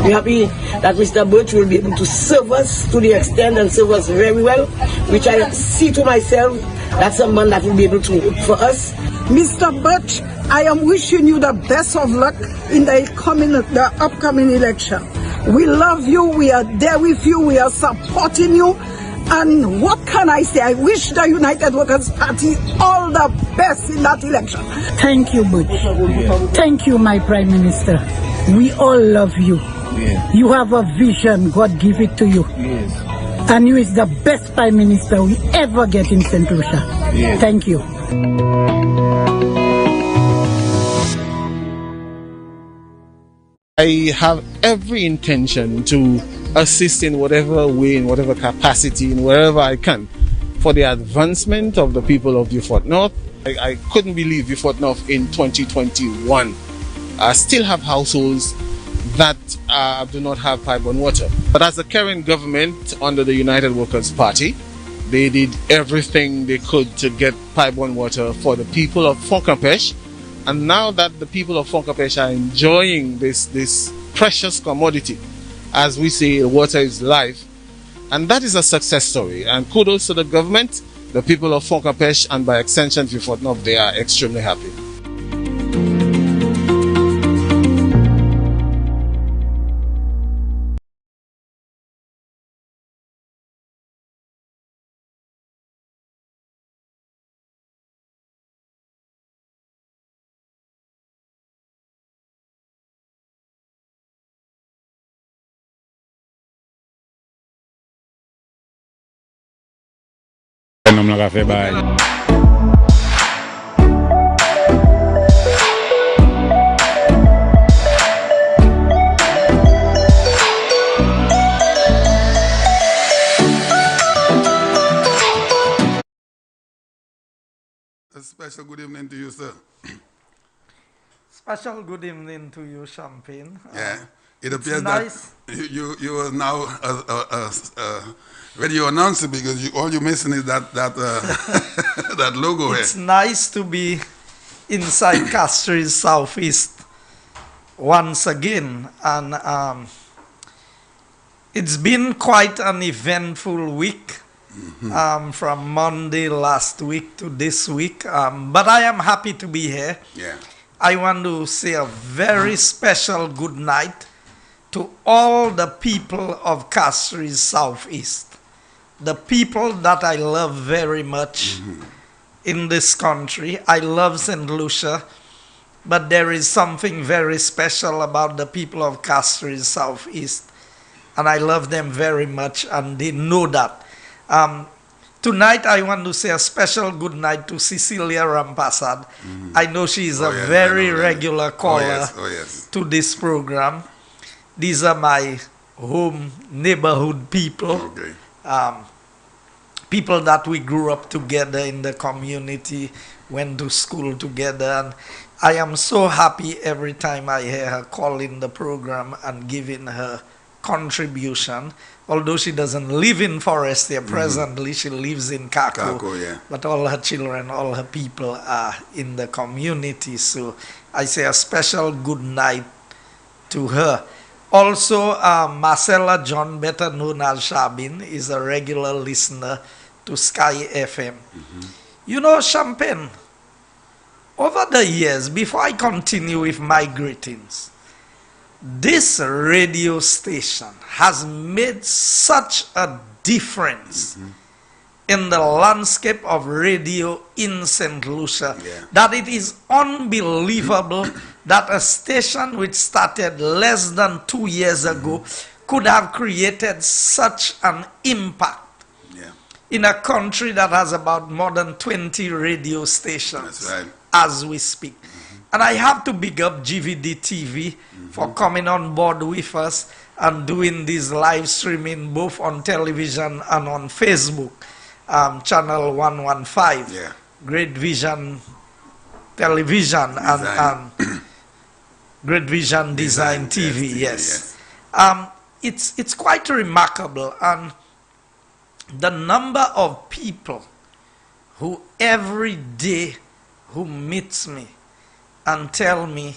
We're happy that Mr. Birch will be able to serve us to the extent and serve us very well, which I see to myself that's someone that will be able to work for us. Mr. Birch, I am wishing you the best of luck in the upcoming election. We love you, we are there with you, we are supporting you. And what can I say? I wish the United Workers' Party all the best in that election. Thank you, Butch. Thank you, my Prime Minister. We all love you. Yes. You have a vision. God give it to you. Yes. And you is the best Prime Minister we ever get in St. Lucia. Yes. Thank you. I have every intention to assist in whatever way, in whatever capacity, in wherever I can, for the advancement of the people of Beaufort North. I couldn't believe Beaufort North in 2021 still have households that do not have pipe-borne water. But as the current government under the United Workers' Party, they did everything they could to get pipe-borne water for the people of Fonkapesh. And now that the people of Fonkapesh are enjoying this precious commodity, as we say, water is life, and that is a success story. And kudos to the government, the people of Fonkapesh, and by extension Beaufort North, they are extremely happy. A special good evening to you, sir. Special good evening to you, Champagne. Yeah, it appears nice. that you are now a radio announcer, because all you're missing is that that logo here. It's nice to be inside Castries Southeast once again, and it's been quite an eventful week. From Monday last week to this week, but I am happy to be here. Yeah. I want to say a very special good night to all the people of Castries Southeast, the people that I love very much in this country. I love St. Lucia, but there is something very special about the people of Castries Southeast, and I love them very much, and they know that. Tonight, I want to say a special good night to Cecilia Rampasad. I know she is a very regular caller to this program. These are my home neighborhood people, people that we grew up together in the community, went to school together, and I am so happy every time I hear her calling the program and giving her contribution. Although she doesn't live in Forestier presently, she lives in Kako, but all her children, all her people are in the community. So I say a special good night to her. Also, Marcella John, better known as Shabin, is a regular listener to Sky FM. You know, Champagne, over the years, before I continue with my greetings, this radio station has made such a difference in the landscape of radio in St. Lucia that it is unbelievable that a station which started less than 2 years ago could have created such an impact in a country that has about more than 20 radio stations as we speak. And I have to big up GVD TV for coming on board with us and doing this live streaming both on television and on Facebook, channel 115, Great Vision Television and Great Vision Design TV. Yes. It's quite remarkable, and the number of people who every day who meets me and tell me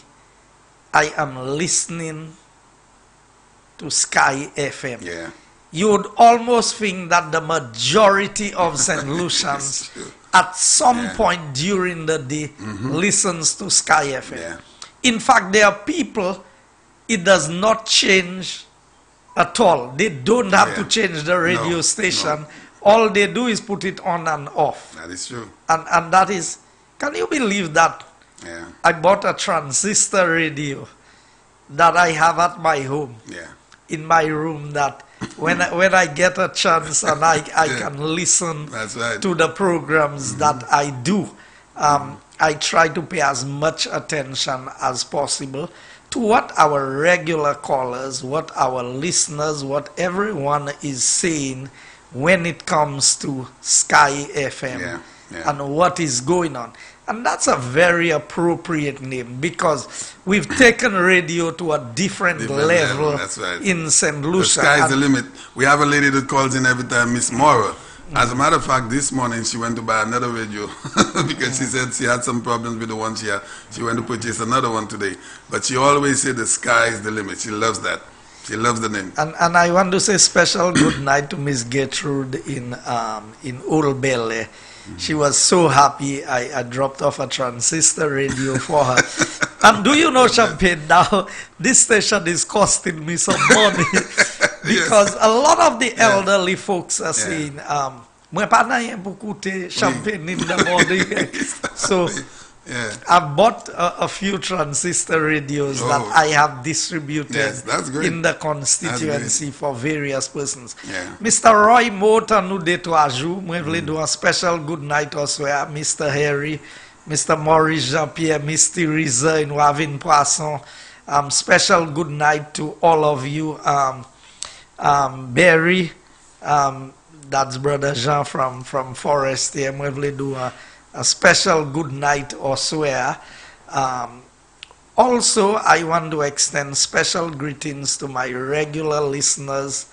I am listening to Sky FM. Yeah. You would almost think that the majority of St. Lucians at some point during the day listens to Sky FM. Yeah. In fact, there are people, it does not change at all. They don't have to change the radio station. No. All they do is put it on and off. That is true. And that is, can you believe that? Yeah. I bought a transistor radio that I have at my home, in my room, that when I get a chance and I can listen to the programs that I do, I try to pay as much attention as possible to what our regular callers, what our listeners, what everyone is saying when it comes to Sky FM and what is going on. And that's a very appropriate name, because we've taken radio to a different level. That's right. In St. Lucia. The sky's the limit. We have a lady that calls in every time, Miss Mora. As a matter of fact, this morning she went to buy another radio because she said she had some problems with the one she had. She went to purchase another one today. But she always said the sky is the limit. She loves that. She loves the name. And I want to say special good night to Miss Gertrude in Old Belle. She was so happy I dropped off a transistor radio for her. And do you know, Champagne, now this station is costing me some money because a lot of the elderly folks are saying, "Mwen pa nan yen pou koute Champagne in the morning." So I bought a few transistor radios that I have distributed in the constituency for various persons. Mr. Roy Motor nou de to ajou, mwen vle do a special good night also à Mr. Harry, Mr. Maurice Jean-Pierre, Mr. Riza in Wavin Poisson. Special good night to all of you. Barry, that's Brother Jean from Forest here. Mwen vle do a special good night also. Also, I want to extend special greetings to my regular listeners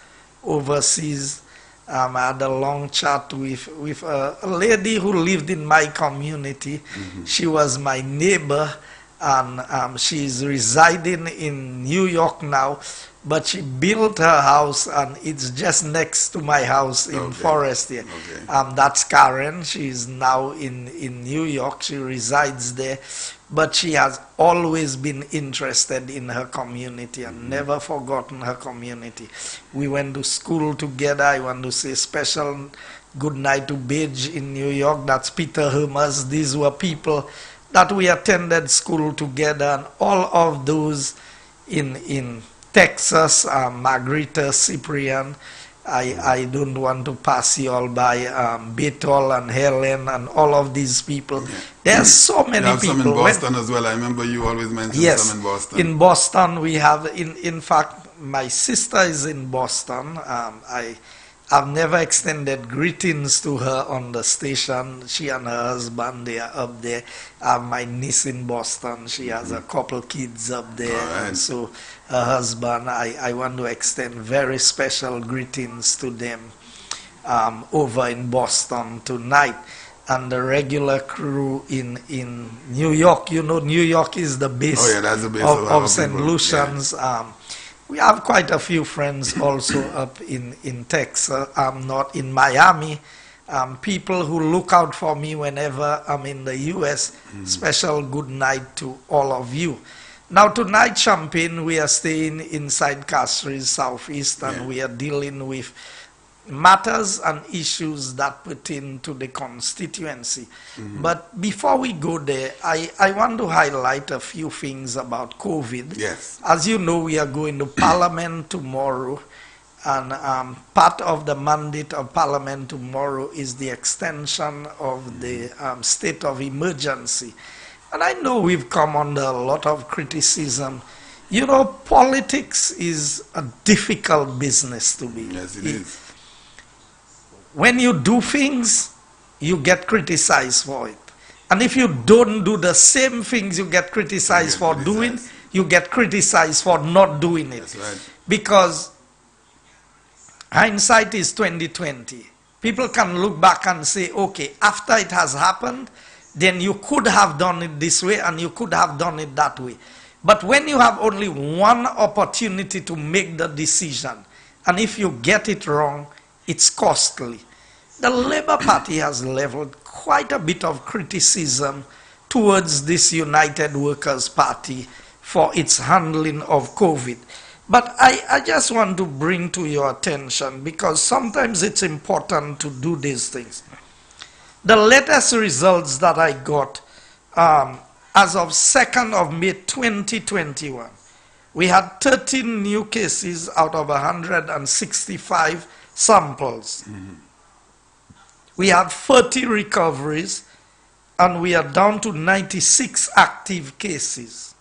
overseas. I had a long chat with a lady who lived in my community. She was my neighbor, and she's residing in New York now, but she built her house and it's just next to my house in Forest here. That's Karen. She's now in New York. She resides there, but she has always been interested in her community and never forgotten her community. We went to school together. I want to say special good night to Bage in New York. That's Peter Hermas. These were people that we attended school together, and all of those in Texas, Margarita, Cyprian. I don't want to pass you all by, Beethoven and Helen and all of these people. There are so many people. Some in Boston as well. I remember you always mentioned some in Boston. In Boston we have, in fact, my sister is in Boston. I've never extended greetings to her on the station. She and her husband, they are up there. I have my niece in Boston. She has a couple kids up there. And so her husband, I want to extend very special greetings to them over in Boston tonight. And the regular crew in New York. You know, New York is the base, that's the base of St. Lucians. We have quite a few friends also up in Texas, not in Miami. People who look out for me whenever I'm in the U.S. Special good night to all of you. Now tonight, Champagne, we are staying inside Castries, Southeast, and we are dealing with matters and issues that pertain to the constituency. But before we go there, I want to highlight a few things about COVID. As you know, we are going to Parliament tomorrow, and part of the mandate of Parliament tomorrow is the extension of the state of emergency. And I know we've come under a lot of criticism. You know, politics is a difficult business to be. Yes, it is. When you do things, you get criticized for it. And if you don't do the same things you get criticized for doing, you get criticized for not doing it. That's right. Because hindsight is 20/20. People can look back and say, okay, after it has happened, then you could have done it this way and you could have done it that way. But when you have only one opportunity to make the decision, and if you get it wrong, it's costly. The Labour Party has leveled quite a bit of criticism towards this United Workers' Party for its handling of COVID. But I just want to bring to your attention, because sometimes it's important to do these things. The latest results that I got as of 2nd of May 2021, we had 13 new cases out of 165 samples. We had 30 recoveries, and we are down to 96 active cases.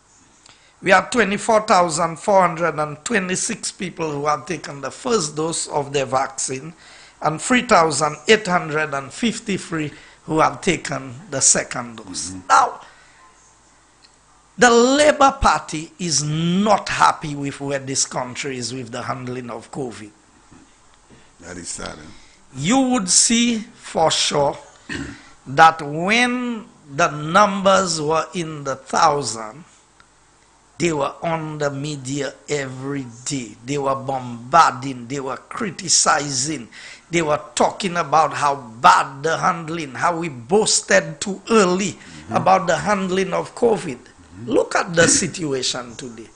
We have 24,426 people who have taken the first dose of their vaccine, and 3,853 who have taken the second dose. Now, the Labour Party is not happy with where this country is with the handling of COVID. That is sad. You would see for sure that when the numbers were in the thousand, they were on the media every day. They were bombarding, they were criticizing, they were talking about how bad the handling, how we boasted too early about the handling of COVID. Look at the situation today.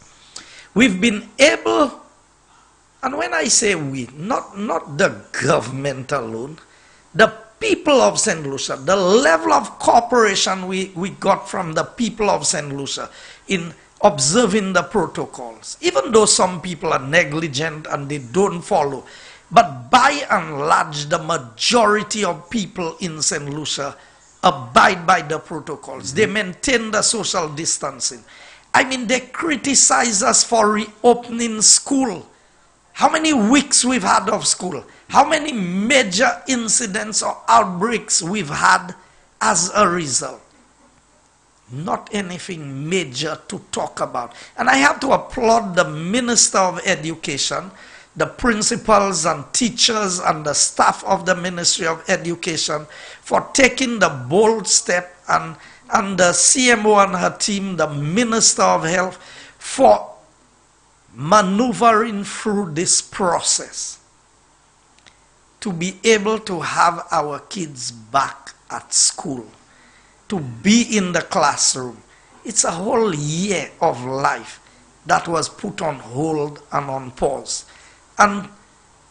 We've been able, and when I say we, not the government alone, the people of St. Lucia, the level of cooperation we got from the people of St. Lucia in observing the protocols, even though some people are negligent and they don't follow, but by and large the majority of people in St. Lucia abide by the protocols. They maintain the social distancing. I mean, they criticize us for reopening school. How many weeks we've had of school? How many major incidents or outbreaks we've had as a result? Not anything major to talk about. And I have to applaud the Minister of Education, the principals and teachers and the staff of the Ministry of Education for taking the bold step, and the CMO and her team, the Minister of Health, for maneuvering through this process to be able to have our kids back at school, to be in the classroom. It's a whole year of life that was put on hold and on pause. And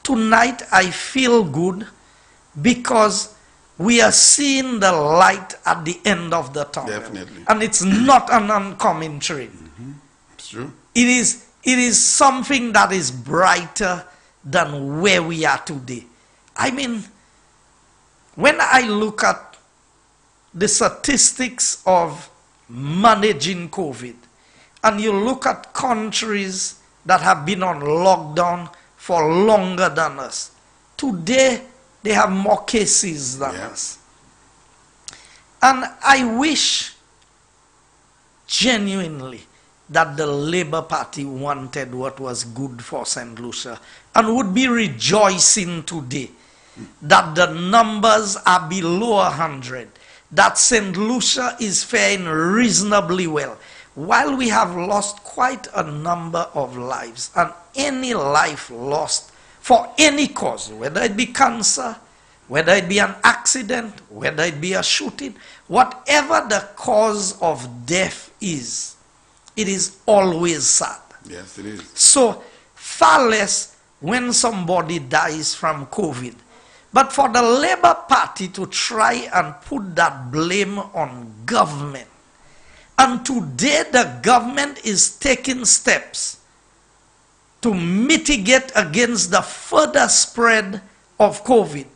tonight I feel good because we are seeing the light at the end of the tunnel. Definitely. And it's not an uncommon train. It's true. It is something that is brighter than where we are today. I mean, when I look at the statistics of managing COVID, and you look at countries that have been on lockdown for longer than us, today they have more cases than us. And I wish genuinely that the Labour Party wanted what was good for St. Lucia and would be rejoicing today that the numbers are below 100, that St. Lucia is faring reasonably well, while we have lost quite a number of lives. And any life lost for any cause, whether it be cancer, whether it be an accident, whether it be a shooting, whatever the cause of death is, it is always sad. Yes, it is. So, far less when somebody dies from COVID. But for the Labour Party to try and put that blame on government, and today the government is taking steps to mitigate against the further spread of COVID.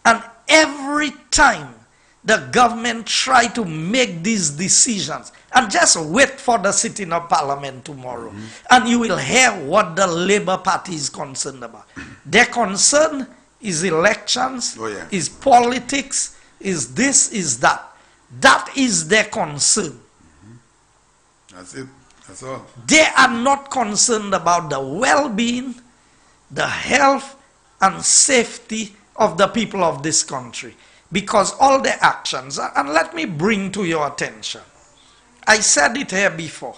And every time the government try to make these decisions, and just wait for the sitting of Parliament tomorrow, and you will hear what the Labour Party is concerned about. Their concern is elections, is politics, is this, is that. That is their concern. That's it. That's all. They are not concerned about the well-being, the health, and safety of the people of this country. Because all their actions, and let me bring to your attention, I said it here before,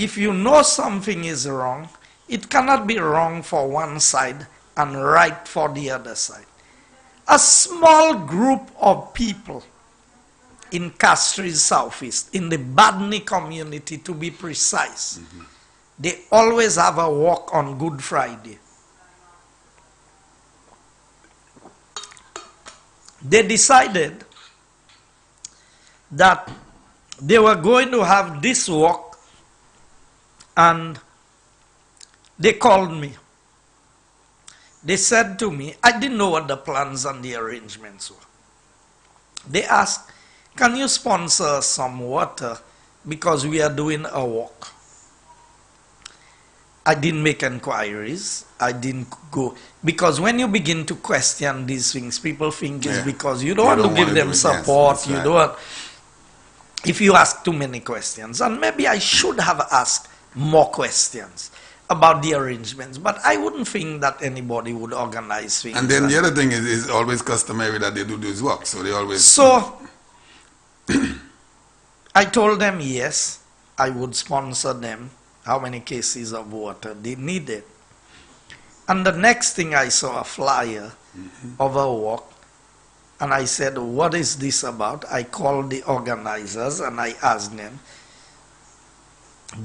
if you know something is wrong, it cannot be wrong for one side and right for the other side. A small group of people in Castries Southeast, in the Badney community to be precise, they always have a walk on Good Friday. They decided that they were going to have this walk, and they called me. They said to me, I didn't know what the plans and the arrangements were. They asked, can you sponsor some water because we are doing a walk? I didn't make inquiries. I didn't go. Because when you begin to question these things, people think it's because you don't want to give them support. You don't. If you ask too many questions, and maybe I should have asked more questions about the arrangements, but I wouldn't think that anybody would organize things. And then the other thing is it's always customary that they do this work, so they always... So, I told them yes, I would sponsor them how many cases of water they needed. And the next thing I saw a flyer of a walk, and I said, what is this about? I called the organizers and I asked them,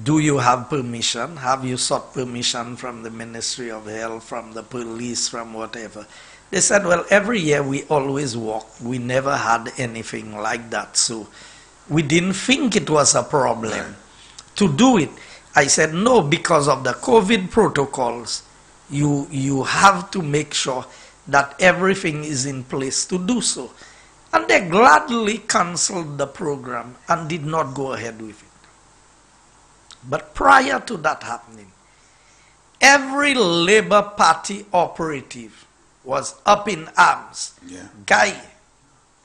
do you have permission? Have you sought permission from the Ministry of Health, from the police, from whatever? They said, well, every year we always walk. We never had anything like that. So we didn't think it was a problem to do it. I said, no, because of the COVID protocols, you have to make sure that everything is in place to do so. And they gladly canceled the program and did not go ahead with it. But prior to that happening, every Labour Party operative was up in arms. Guy,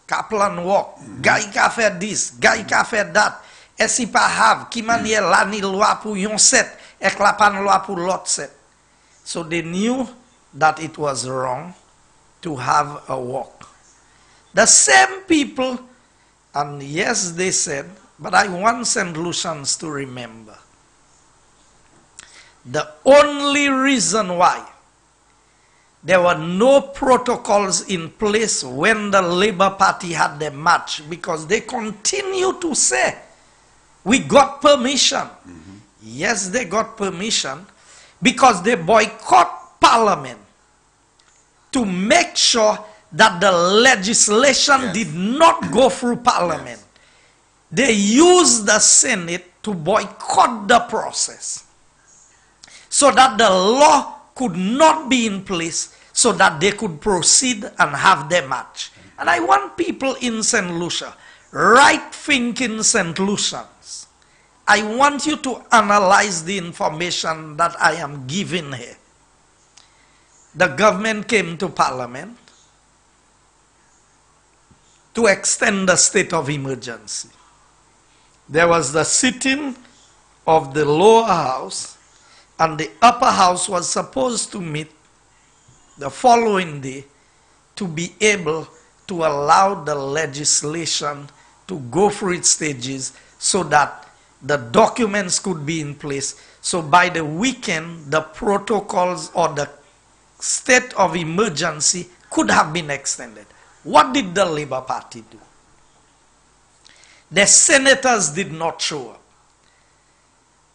Kaplan walk, Guy ka fait this, Guy ka fait that. Esi pa have, ki manye lani loi pou yon set, ek la pan loi pou lot set. So they knew that it was wrong to have a walk. The same people, and yes, they said, but I want St. Lucians to remember, the only reason why there were no protocols in place when the Labour Party had their march, because they continue to say, we got permission. Yes, they got permission because they boycott Parliament to make sure that the legislation did not go through Parliament. They used the Senate to boycott the process so that the law could not be in place so that they could proceed and have their march. And I want people in St. Lucia, right-thinking St. Lucians, I want you to analyze the information that I am giving here. The government came to Parliament to extend the state of emergency. There was the sitting of the lower house, and the upper house was supposed to meet the following day to be able to allow the legislation to go through its stages so that the documents could be in place. So by the weekend, the protocols or the state of emergency could have been extended. What did the Labour Party do? The senators did not show up.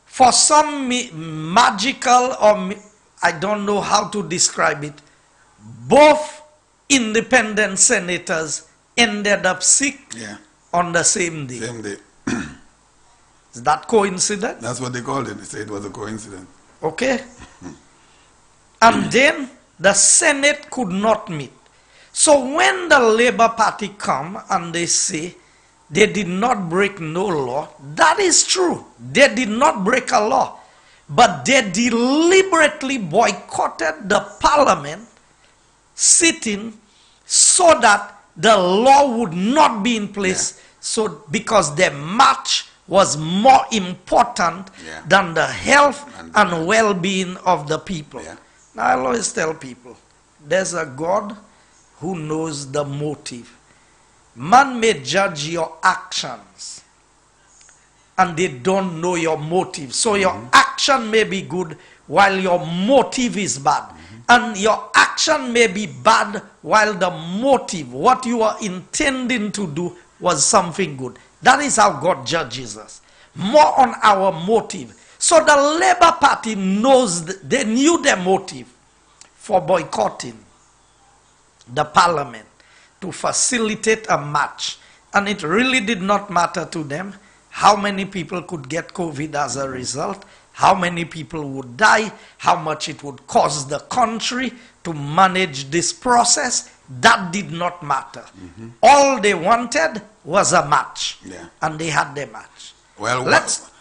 For some magical, or I don't know how to describe it, both independent senators ended up sick on the same day. Same day. Is that coincidence? That's what they called it. They said it was a coincidence. Okay. And then the Senate could not meet. So when the Labour Party come and they say they did not break no law, that is true. They did not break a law. But they deliberately boycotted the Parliament sitting so that the law would not be in place. So because their march was more important than the health and well-being of the people. Now I always tell people, there's a God who knows the motive. Man may judge your actions and they don't know your motive. So your action may be good while your motive is bad. And your action may be bad while the motive, what you are intending to do, was something good. That is how God judges us. More on our motive. So the Labour Party knows, they knew their motive for boycotting the parliament to facilitate a match. And it really did not matter to them how many people could get COVID as a result, how many people would die, how much it would cost the country to manage this process. That did not matter. All they wanted was a match. Yeah. And they had their match. Well,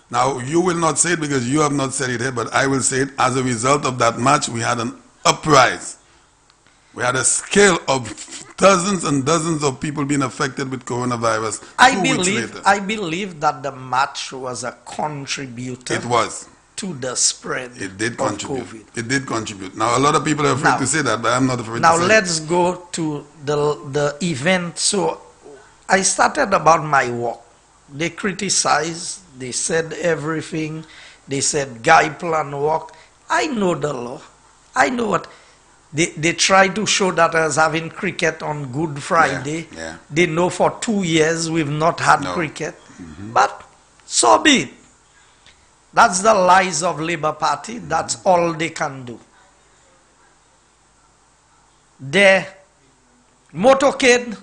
now you will not say it because you have not said it here, but I will say it. As a result of that match, we had an uprise. We had a scale of dozens and dozens of people being affected with coronavirus. I believe that the match was a contributor. It was. To the spread it did of contribute. COVID. It did contribute. Now, a lot of people are afraid to say that, but I'm not afraid to say Now, let's go to the event. So, I started about my walk. They criticized, they said everything. They said, guy plan walk. I know the law. I know what. They tried to show that I was having cricket on Good Friday. Yeah. They know for 2 years we've not had cricket. But so be it. That's the lies of Labour Party. That's all they can do. The motorcade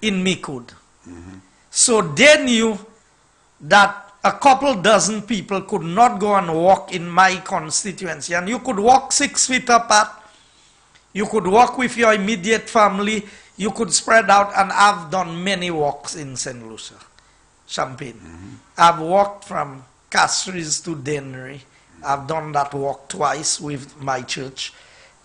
in Mikud. So they knew that a couple dozen people could not go and walk in my constituency. And you could walk 6 feet apart. You could walk with your immediate family. You could spread out, and I've done many walks in St. Lucia, Champagne. I've walked from Castries to Dennery. I've done that walk twice with my church.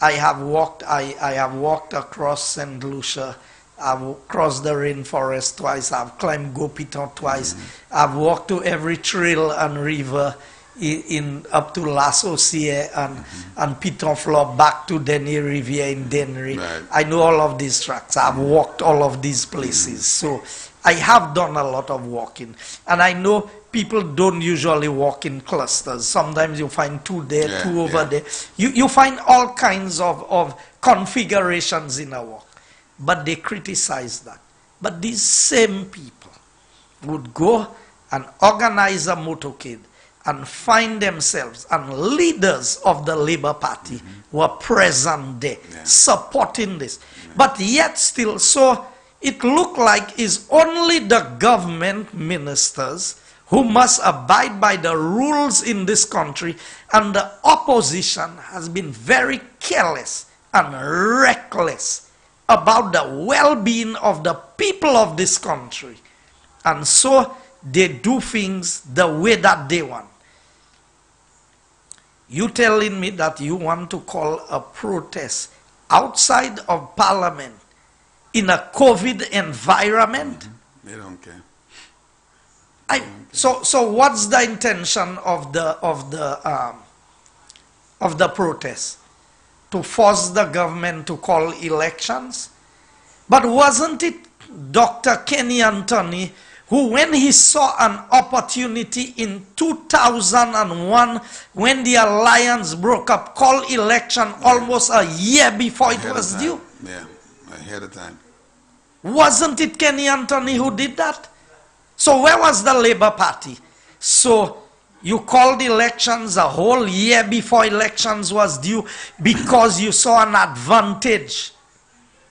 I have walked across St. Lucia. I've crossed the rainforest twice. I've climbed Gopiton twice. I've walked to every trail and river in up to Las Osier and Piton Floor back to Denny Riviere in Dennery. I know all of these tracks. I've walked all of these places. So I have done a lot of walking. And I know people don't usually walk in clusters. Sometimes you find 2 there, 2 over there. You find all kinds of configurations in a walk. But they criticize that. But these same people would go and organize a motorcade and find themselves, and leaders of the Labour Party were present there, supporting this. But yet still, so it looked like it's only the government ministers who must abide by the rules in this country, and the opposition has been very careless and reckless about the well-being of the people of this country. And so they do things the way that they want. You telling me that you want to call a protest outside of Parliament in a COVID environment? They don't care. So what's the intention of the protest? To force the government to call elections? But wasn't it Dr. Kenny Anthony who, when he saw an opportunity in 2001 when the alliance broke up, called election almost a year before it was due? Yeah, ahead of time. Wasn't it Kenny Anthony who did that? So where was the Labour Party? So you called elections a whole year before elections was due because you saw an advantage.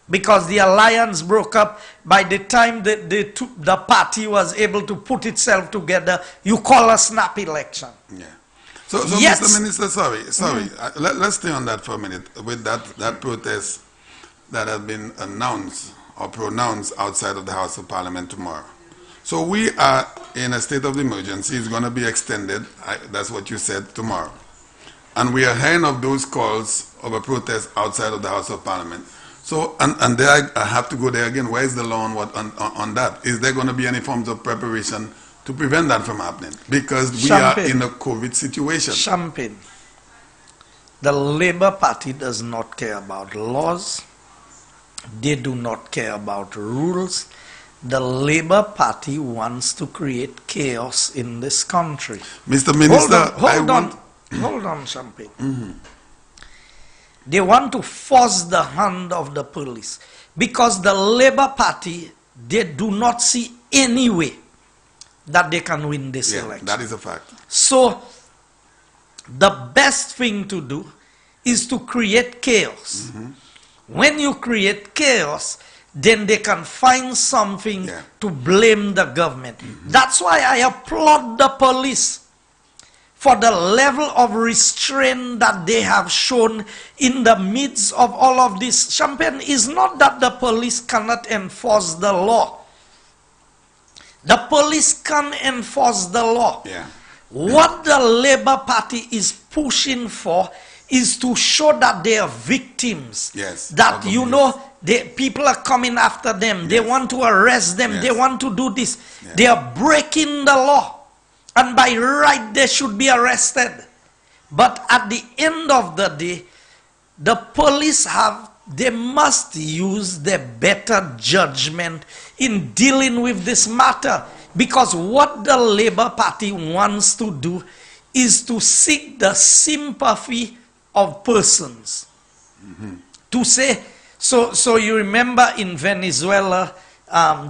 Because the alliance broke up, by the time the party was able to put itself together, you call a snap election. Yeah. So yes. Mr. Minister, sorry. Let's stay on that for a minute with that protest that has been announced or pronounced outside of the House of Parliament tomorrow. So we are in a state of emergency. It's going to be extended. That's what you said, tomorrow. And we are hearing of those calls of a protest outside of the House of Parliament. So, and there I have to go there again. Where is the law on that? Is there going to be any forms of preparation to prevent that from happening? Because we are in a COVID situation. Champagne. The Labour Party does not care about laws. They do not care about rules. the Labour Party wants to create chaos in this country. Mr. Minister, hold on, Champagne. They want to force the hand of the police because the Labour Party, they do not see any way that they can win this election. That is a fact. So the best thing to do is to create chaos. When you create chaos, then they can find something to blame the government. That's why I applaud the police for the level of restraint that they have shown in the midst of all of this. Champagne is not that the police cannot enforce the law. The police can enforce the law. What the Labour Party is pushing for is to show that they are victims. That, you know, people are coming after them. They want to arrest them. They want to do this. They are breaking the law. And by right, they should be arrested. But at the end of the day, the police they must use their better judgment in dealing with this matter. Because what the Labour Party wants to do is to seek the sympathy of persons. To say, so you remember in Venezuela,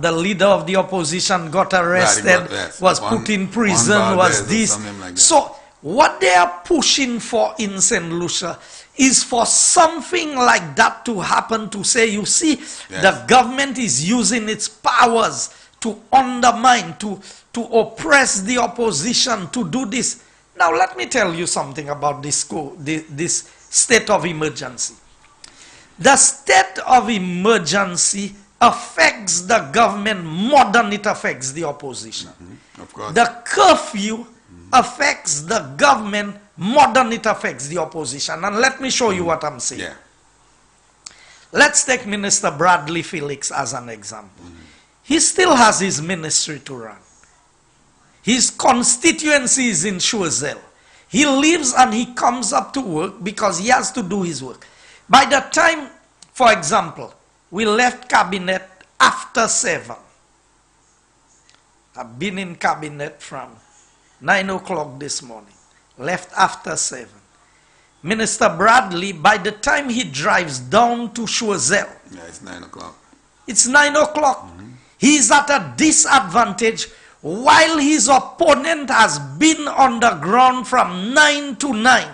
the leader of the opposition got arrested, was put in prison, was this. So what they are pushing for in St. Lucia is for something like that to happen, to say, you see, the government is using its powers to undermine, to oppress the opposition, to do this. Now let me tell you something about this state of emergency. The state of emergency affects the government more than it affects the opposition. Of course. The curfew affects the government more than it affects the opposition. And let me show you what I'm saying. Let's take Minister Bradley Felix as an example. He still has his ministry to run. His constituency is in Choiseul. He leaves and he comes up to work because he has to do his work. By the time, for example, we left cabinet after 7. I've been in cabinet from 9 o'clock this morning. Left after 7. Minister Bradley, by the time he drives down to Choiseul, it's 9 o'clock. It's 9 o'clock. He's at a disadvantage while his opponent has been on the ground from 9 to 9.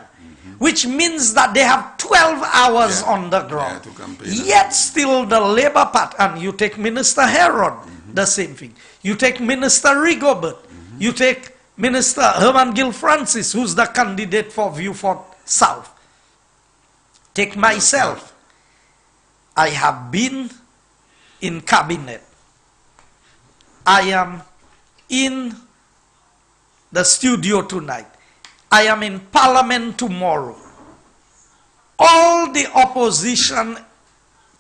Which means that they have 12 hours on the ground. Yet still the Labour Party, and you take Minister Herod, the same thing. You take Minister Rigobert. You take Minister Herman Gill Francis, who's the candidate for Viewfort South. Take myself. I have been in cabinet. I am in the studio tonight. I am in Parliament tomorrow. All the opposition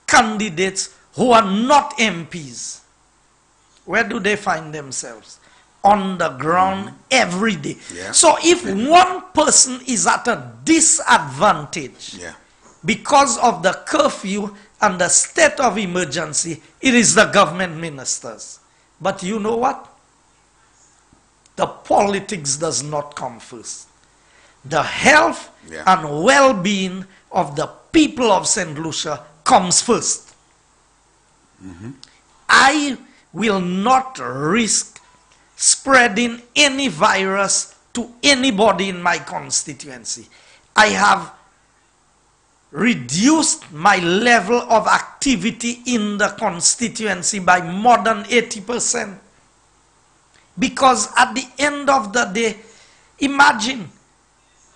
candidates who are not MPs, where do they find themselves? On the ground every day. So if one person is at a disadvantage because of the curfew and the state of emergency, it is the government ministers. But you know what? The politics does not come first. The health and well-being of the people of St. Lucia comes first. I will not risk spreading any virus to anybody in my constituency. I have reduced my level of activity in the constituency by more than 80%. Because at the end of the day, imagine,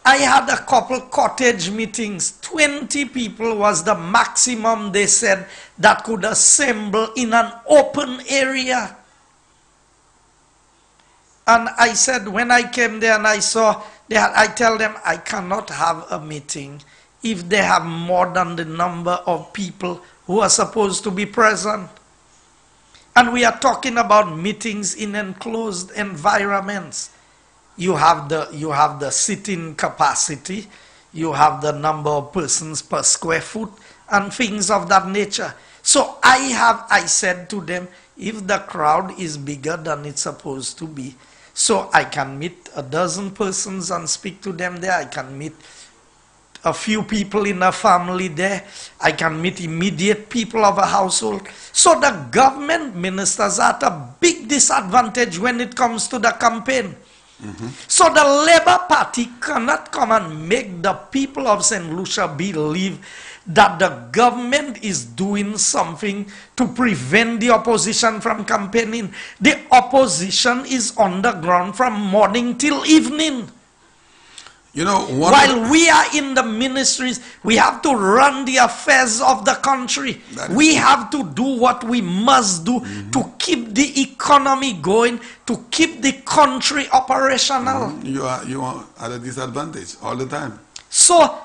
I had a couple cottage meetings. 20 people was the maximum, they said, that could assemble in an open area. And I said, when I came there and I saw, I tell them, I cannot have a meeting if they have more than the number of people who are supposed to be present. And we are talking about meetings in enclosed environments. You have the sitting capacity, you have the number of persons per square foot, and things of that nature. So I said to them, if the crowd is bigger than it's supposed to be, so I can meet a dozen persons and speak to them there, I can meet a few people in a family there, I can meet immediate people of a household. So the government ministers are at a big disadvantage when it comes to the campaign. So the Labour Party cannot come and make the people of St. Lucia believe that the government is doing something to prevent the opposition from campaigning. The opposition is on the ground from morning till evening. You know, while we are in the ministries, we have to run the affairs of the country. We have to do what we must do to keep the economy going, to keep the country operational. You are at a disadvantage all the time. So,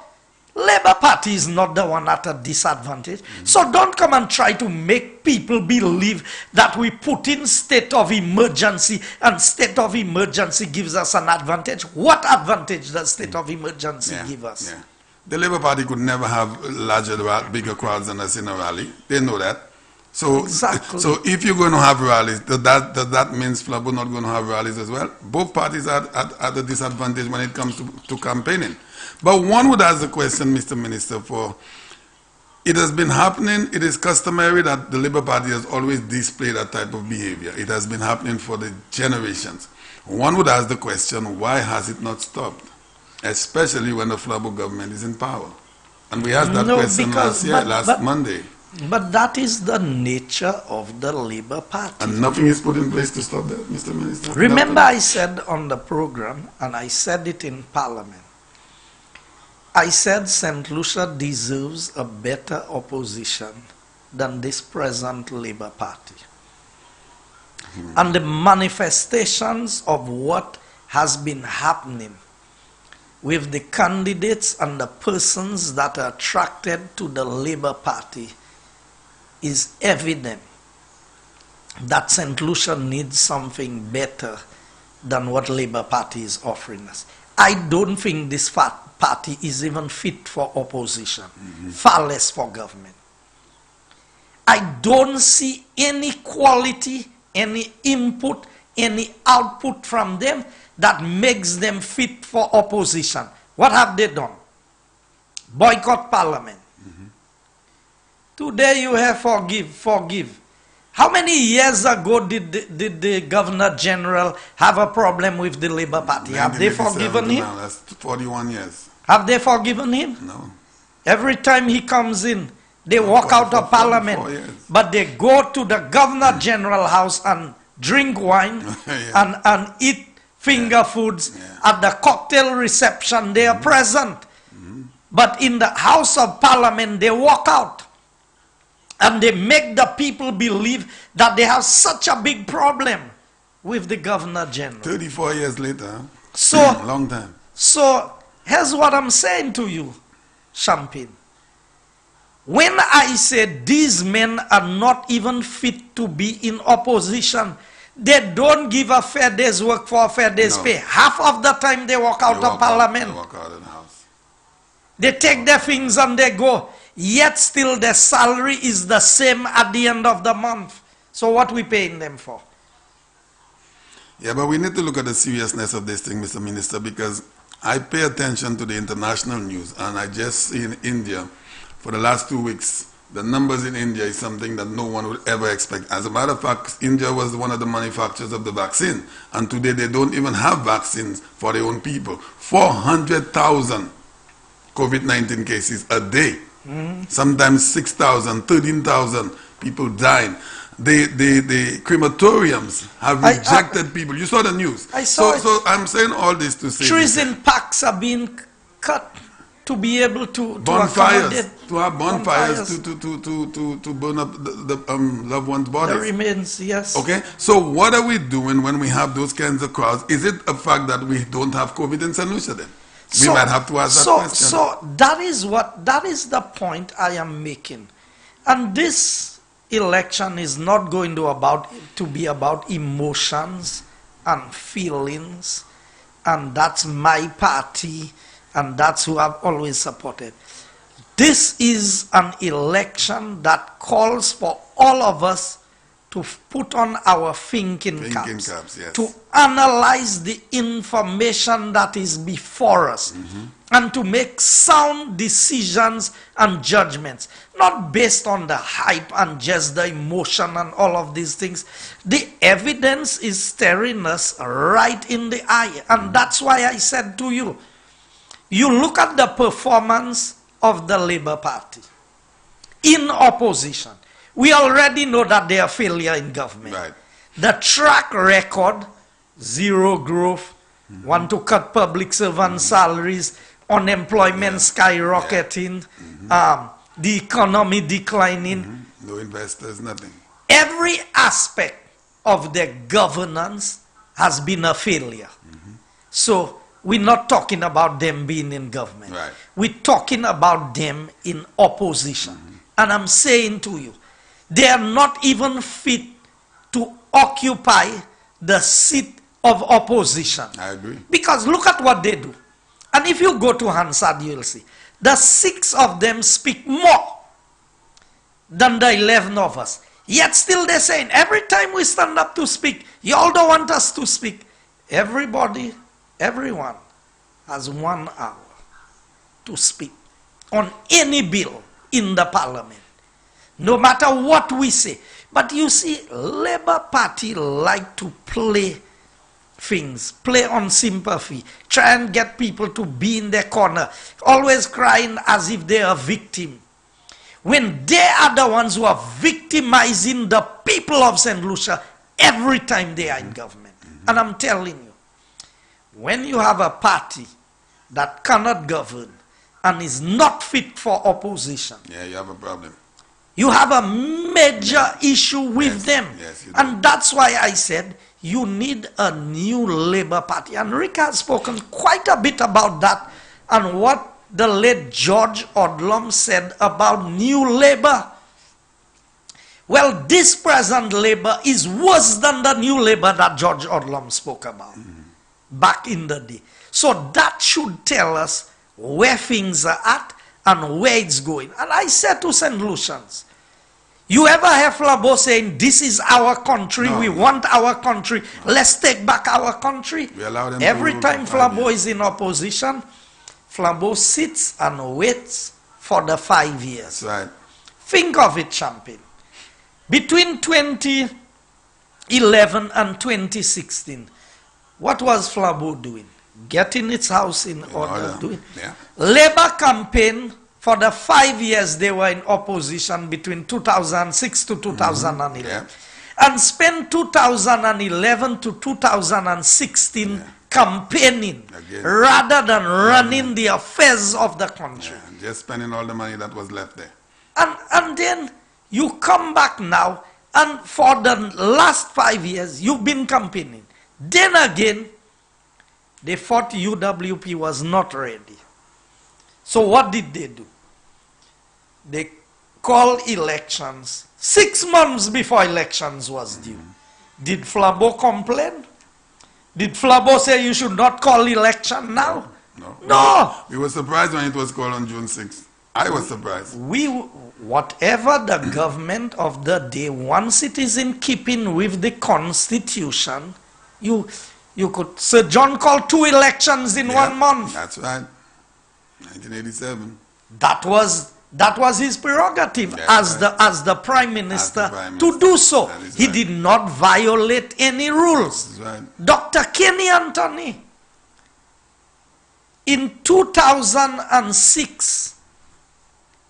Labour Party is not the one at a disadvantage. So don't come and try to make people believe that we put in state of emergency and state of emergency gives us an advantage. What advantage does state of emergency give us? Yeah. The Labour Party could never have bigger crowds than us in a rally. They know that. So, exactly. So if you're going to have rallies, that means Flabo are not going to have rallies as well? Both parties are at a disadvantage when it comes to campaigning. But one would ask the question, Mr. Minister, it has been happening, it is customary that the Labour Party has always displayed that type of behavior. It has been happening for the generations. One would ask the question, why has it not stopped? Especially when the Flabo government is in power. And we asked that question last Monday. But that is the nature of the Labour Party. And nothing is put in place to stop that, Mr. Minister? Remember, I said on the program, and I said it in Parliament, I said St. Lucia deserves a better opposition than this present Labour Party. And the manifestations of what has been happening with the candidates and the persons that are attracted to the Labour Party is evident that St. Lucia needs something better than what Labour Party is offering us. I don't think this party is even fit for opposition, far less for government. I don't see any quality, any input, any output from them that makes them fit for opposition. What have they done? Boycott Parliament. Today you have forgive. How many years ago did the Governor General have a problem with the Labour Party? Have they forgiven him? That's 41 years. Have they forgiven him? No. Every time he comes in, they walk out of Parliament. But they go to the Governor General house and drink wine and eat finger foods. At the cocktail reception, they are present. But in the House of Parliament, they walk out. And they make the people believe that they have such a big problem with the Governor General. 34 years later. So, long time. So, here's what I'm saying to you, Champagne. When I say these men are not even fit to be in opposition, they don't give a fair day's work for a fair day's pay. Half of the time they walk out of Parliament. They walk out of the house. They take their things and they go. Yet still their salary is the same at the end of the month. So what we paying them for? Yeah, but we need to look at the seriousness of this thing, Mr. Minister, because I pay attention to the international news, and I just see in India, for the last 2 weeks, the numbers in India is something that no one would ever expect. As a matter of fact, India was one of the manufacturers of the vaccine, and today they don't even have vaccines for their own people. 400,000 COVID-19 cases a day. Sometimes 6,000, 13,000 people dying. The crematoriums have rejected people. You saw the news. I saw it. So I'm saying all this to say trees in parks are being cut to be able to bonfires, to have bonfires to burn up the loved ones' bodies. The remains, yes. Okay, so what are we doing when we have those kinds of crowds? Is it a fact that we don't have COVID in St. Lucia then? We might have to ask that question. So that is the point I am making. And this election is not going to be about emotions and feelings, and that's my party, and that's who I've always supported. This is an election that calls for all of us to put on our thinking Thinking caps, caps, yes. to analyze the information that is before us, and to make sound decisions and judgments, not based on the hype and just the emotion and all of these things. The evidence is staring us right in the eye, and that's why I said to you, you look at the performance of the Labour Party in opposition. We already know that they are failure in government. Right. The track record, zero growth, want to cut public servant salaries, unemployment skyrocketing, the economy declining. No investors, nothing. Every aspect of their governance has been a failure. So we're not talking about them being in government. Right. We're talking about them in opposition. And I'm saying to you, they are not even fit to occupy the seat of opposition. I agree. Because look at what they do. And if you go to Hansard, you'll see. The 6 of them speak more than the 11 of us. Yet still they're saying, every time we stand up to speak, you all don't want us to speak. Everybody, everyone has 1 hour to speak on any bill in the parliament. No matter what we say. But you see, Labour Party like to play things, play on sympathy, try and get people to be in their corner, always crying as if they are a victim, when they are the ones who are victimizing the people of St. Lucia every time they are in government. And I'm telling you, when you have a party that cannot govern and is not fit for opposition, Yeah, you have a problem. you have a major issue with them. Yes, you do. And that's why I said you need a new Labour Party. And Rick has spoken quite a bit about that and what the late George Odlum said about new Labour. Well, this present Labour is worse than the new Labour that George Odlum spoke about back in the day. So that should tell us where things are at and where it's going. And I said to St. Lucians, you ever hear Flabo saying, this is our country, No. we want our country, let's take back our country? We allow them Every to time rule for 5 Flabo years. is in opposition, Flabo sits and waits for the 5 years. That's right. Think of it, Champagne. Between 2011 and 2016, what was Flabo doing? Getting its house in order. Doing. Yeah. Labour campaign for the 5 years they were in opposition between 2006 to 2011. Yeah. And spent 2011 to 2016 campaigning Again. rather than running the affairs of the country. Yeah. Just spending all the money that was left there. And then you come back now, and for the last 5 years, you've been campaigning. Then again, they thought UWP was not ready. So what did they do? They called elections 6 months before elections was due. Did Flabo complain? Did Flabo say you should not call election now? No. We were surprised when it was called on June 6th. I was surprised. Whatever the government of the day, once it is in keeping with the Constitution, you could. Sir John called 2 elections in 1 month. That's right. 1987. That was his prerogative as the Prime Minister to do so. He did not violate any rules. That's right. Dr. Kenny Anthony, in 2006,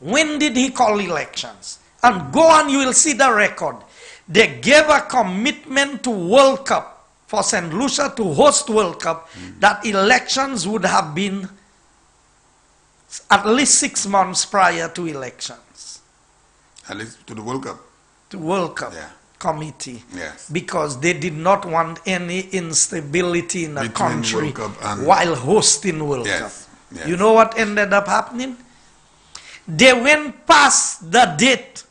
when did he call elections? And go on, you will see the record. They gave a commitment to World Cup, for St. Lucia to host World Cup, that elections would have been at least 6 months prior to elections. At least to the World Cup. To World Cup committee. Yes. Because they did not want any instability in the Between country World Cup and while hosting World Cup. Yes. You know what ended up happening? They went past the date,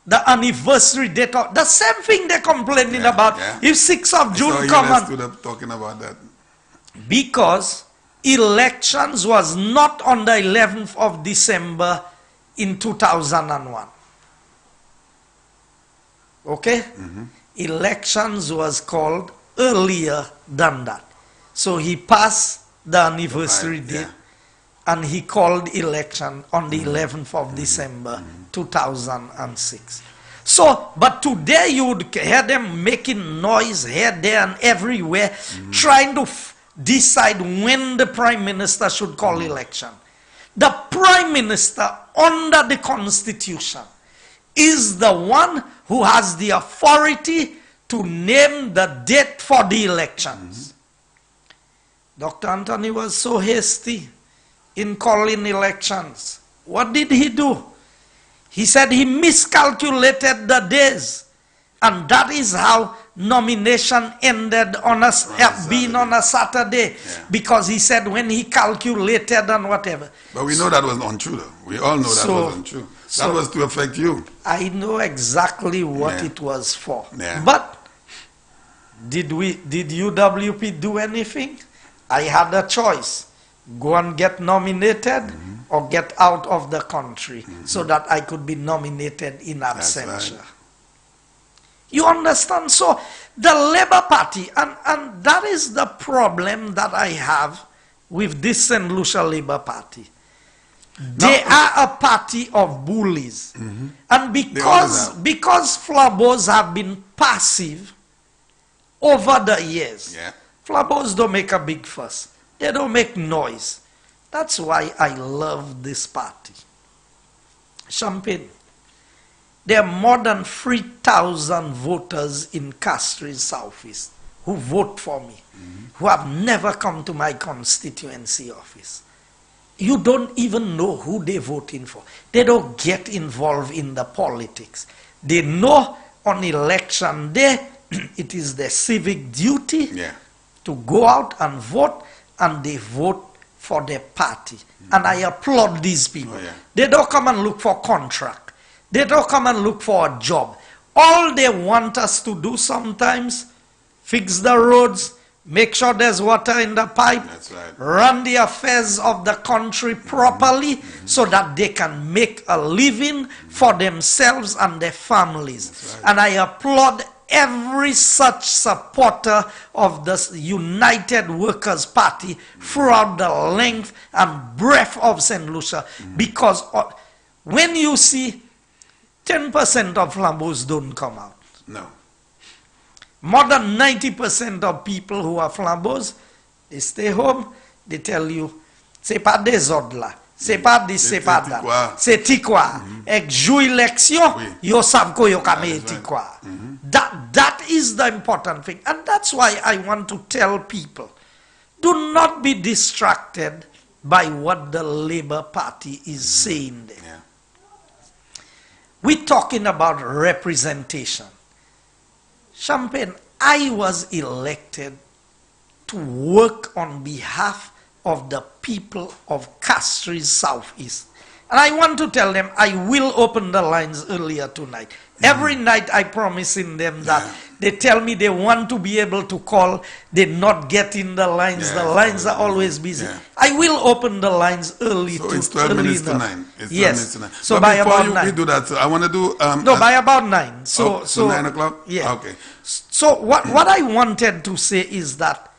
the anniversary date of the same thing they're complaining about. If 6th of June come on, stood up talking about that. because elections was not on the 11th of December in 2001. Okay? Elections was called earlier than that. So he passed the anniversary date and he called election on the 11th of December 2006. So, but today you would hear them making noise here, there and everywhere, trying to decide when the Prime Minister should call election. The Prime Minister under the Constitution is the one who has the authority to name the date for the elections. Dr. Anthony was so hasty in calling elections. What did he do? He said he miscalculated the days. And that is how nomination ended on being on a Saturday. Because he said when he calculated and whatever. But we know that was untrue though. We all know that was untrue. That was to affect you. I know exactly what it was for. Yeah. But did UWP do anything? I had a choice. Go and get nominated or get out of the country so that I could be nominated in absentia. Right. You understand? So the Labour Party, and that is the problem that I have with this St. Lucia Labour Party. They are a party of bullies. And because Flabos have been passive over the years, Flabos don't make a big fuss. They don't make noise. That's why I love this party. Champagne. There are more than 3,000 voters in Castries Southeast who vote for me, who have never come to my constituency office. You don't even know who they're voting for. They don't get involved in the politics. They know on election day, it is their civic duty to go out and vote, and they vote for their party. And I applaud these people. They don't come and look for contract. They don't come and look for a job. All they want us to do sometimes, fix the roads, make sure there's water in the pipe, run the affairs of the country properly so that they can make a living for themselves and their families. And I applaud every such supporter of the United Workers' Party throughout the length and breadth of St. Lucia, because when you see 10% of Flambos don't come out. No. More than 90% of people who are Flambos, they stay home, they tell you, c'est pas des ordres là, c'est pas dit, c'est pas that, c'est tikwa. Ek jou election, yo sav ko yo kame tikwa. That is the important thing. And that's why I want to tell people, do not be distracted by what the Labour Party is saying there. We're talking about representation. Champagne, I was elected to work on behalf of the people of Castries Southeast. And I want to tell them I will open the lines earlier tonight. Every night I promising them that they tell me they want to be able to call, they not get in the lines. The lines are always busy. I will open the lines early. So it's 12 minutes to 9. It's 12 yes. minutes to 9. So but by about 9. We do that, so I want to do... no, by about 9. So 9 o'clock? Yeah. Okay. So what I wanted to say is that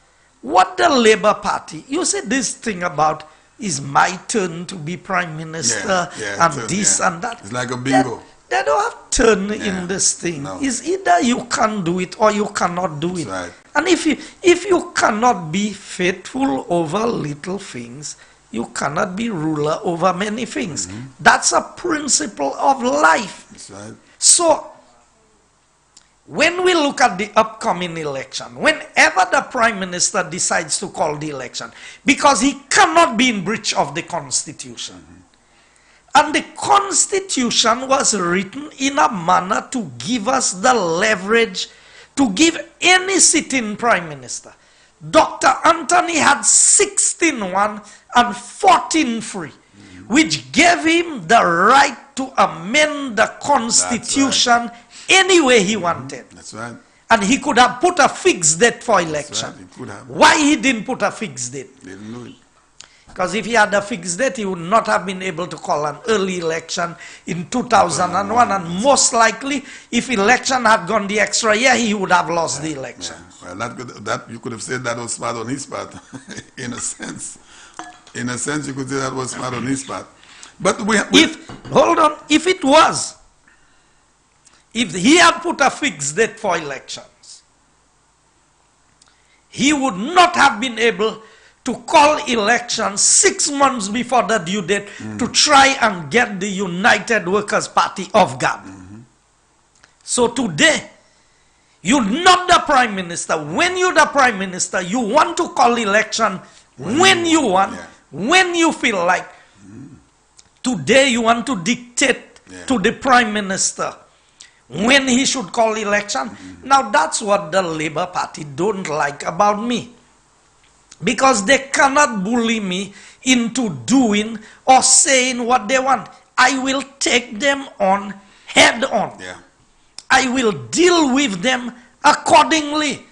what the Labour Party, you said this thing about is my turn to be Prime Minister and this and that. It's like a bingo. They don't have turn in this thing. No. It's either you can do it or you cannot do it. Right. And if you cannot be faithful over little things, you cannot be ruler over many things. That's a principle of life. That's right. So, when we look at the upcoming election, whenever the Prime Minister decides to call the election, because he cannot be in breach of the Constitution. And the Constitution was written in a manner to give us the leverage to give any sitting Prime Minister. Dr. Anthony had 16-1 and 14-3, which gave him the right to amend the Constitution any way he wanted. That's right. And he could have put a fixed date for election. Right. He could have. Why he didn't put a fixed date? They didn't do it. Because if he had a fixed date, he would not have been able to call an early election in 2001. And most likely, if election had gone the extra year, he would have lost the election. Well, that you could have said that was smart on his part, in a sense. In a sense, you could say that was smart on his part. But Hold on, if he had put a fixed date for elections, he would not have been able to call elections 6 months before the due date to try and get the United Workers' Party off guard. So today, you're not the Prime Minister. When you're the Prime Minister, you want to call election when you want, when you feel like. Today, you want to dictate to the Prime Minister when he should call election. Now, that's what the Labour Party don't like about me. Because they cannot bully me into doing or saying what they want. I will take them on head on. I will deal with them accordingly.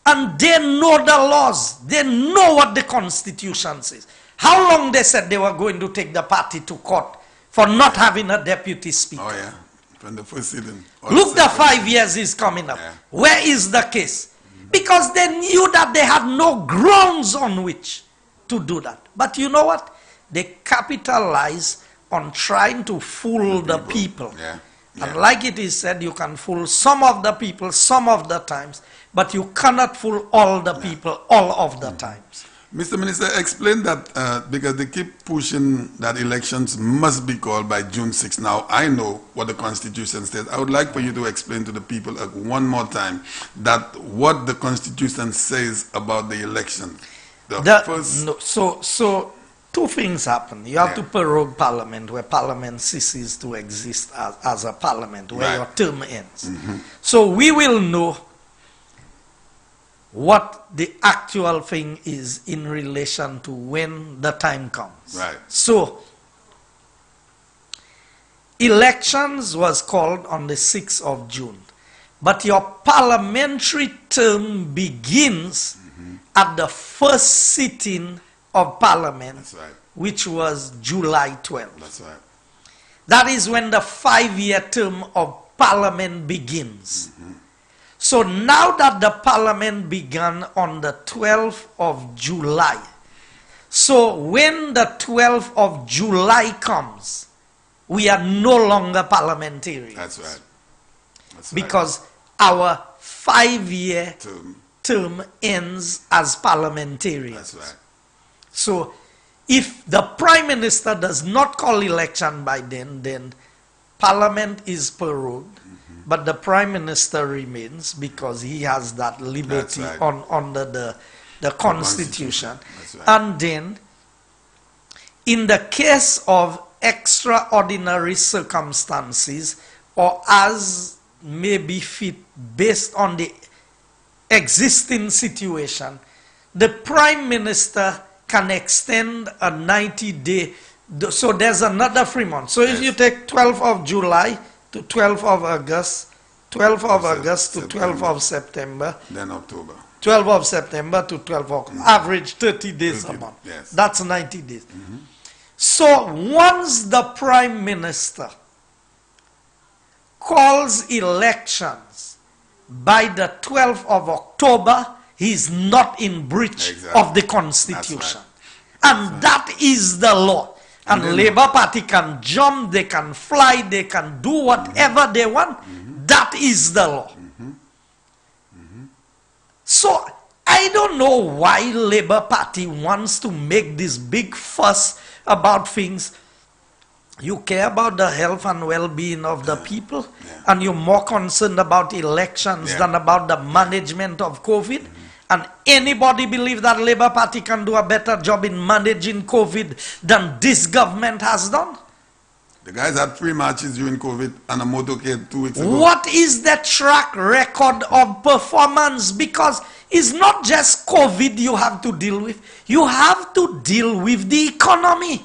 And they know the laws. They know what the Constitution says. How long they said they were going to take the party to court for not having a deputy speaker? Oh yeah, from the first sitting. Look, the 5 years is coming up. Where is the case? Because they knew that they had no grounds on which to do that. But you know what? They capitalize on trying to fool the people. And like it is said, you can fool some of the people some of the times, but you cannot fool all the people all of the times. Mr. Minister, explain that because they keep pushing that elections must be called by June 6. Now, I know what the Constitution says. I would like for you to explain to the people one more time that what the Constitution says about the election. So two things happen. You have to prorogue Parliament, where Parliament ceases to exist as a Parliament, where your term ends. So we will know what the actual thing is in relation to when the time comes. So, elections was called on the 6th of June. But your parliamentary term begins at the first sitting of Parliament, which was July 12th. That is when the 5-year term of Parliament begins. So now that the Parliament began on the 12th of July, so when the 12th of July comes, we are no longer parliamentarians. That's right. Because our 5-year term ends as parliamentarians. So if the Prime Minister does not call election by then Parliament is prorogued. But the Prime Minister remains because he has that liberty under the Constitution. And then, in the case of extraordinary circumstances, or as may be fit based on the existing situation, the Prime Minister can extend a 90-day. So there's another 3 months. So if you take 12th of July to 12th of August, 12th of August to 12th of September. Then October. 12th of September to 12th of average 30 days a month. That's 90 days. So once the Prime Minister calls elections by the 12th of October, he's not in breach of the Constitution. And that is the law. And Labour Party can jump, they can fly, they can do whatever they want. That is the law. So I don't know why Labour Party wants to make this big fuss about things. You care about the health and well-being of the people, and you're more concerned about elections than about the management of COVID. And anybody believe that Labour Party can do a better job in managing COVID than this government has done? The guys had 3 marches during COVID and a motorcade 2 weeks ago. What is the track record of performance? Because it's not just COVID you have to deal with. You have to deal with the economy.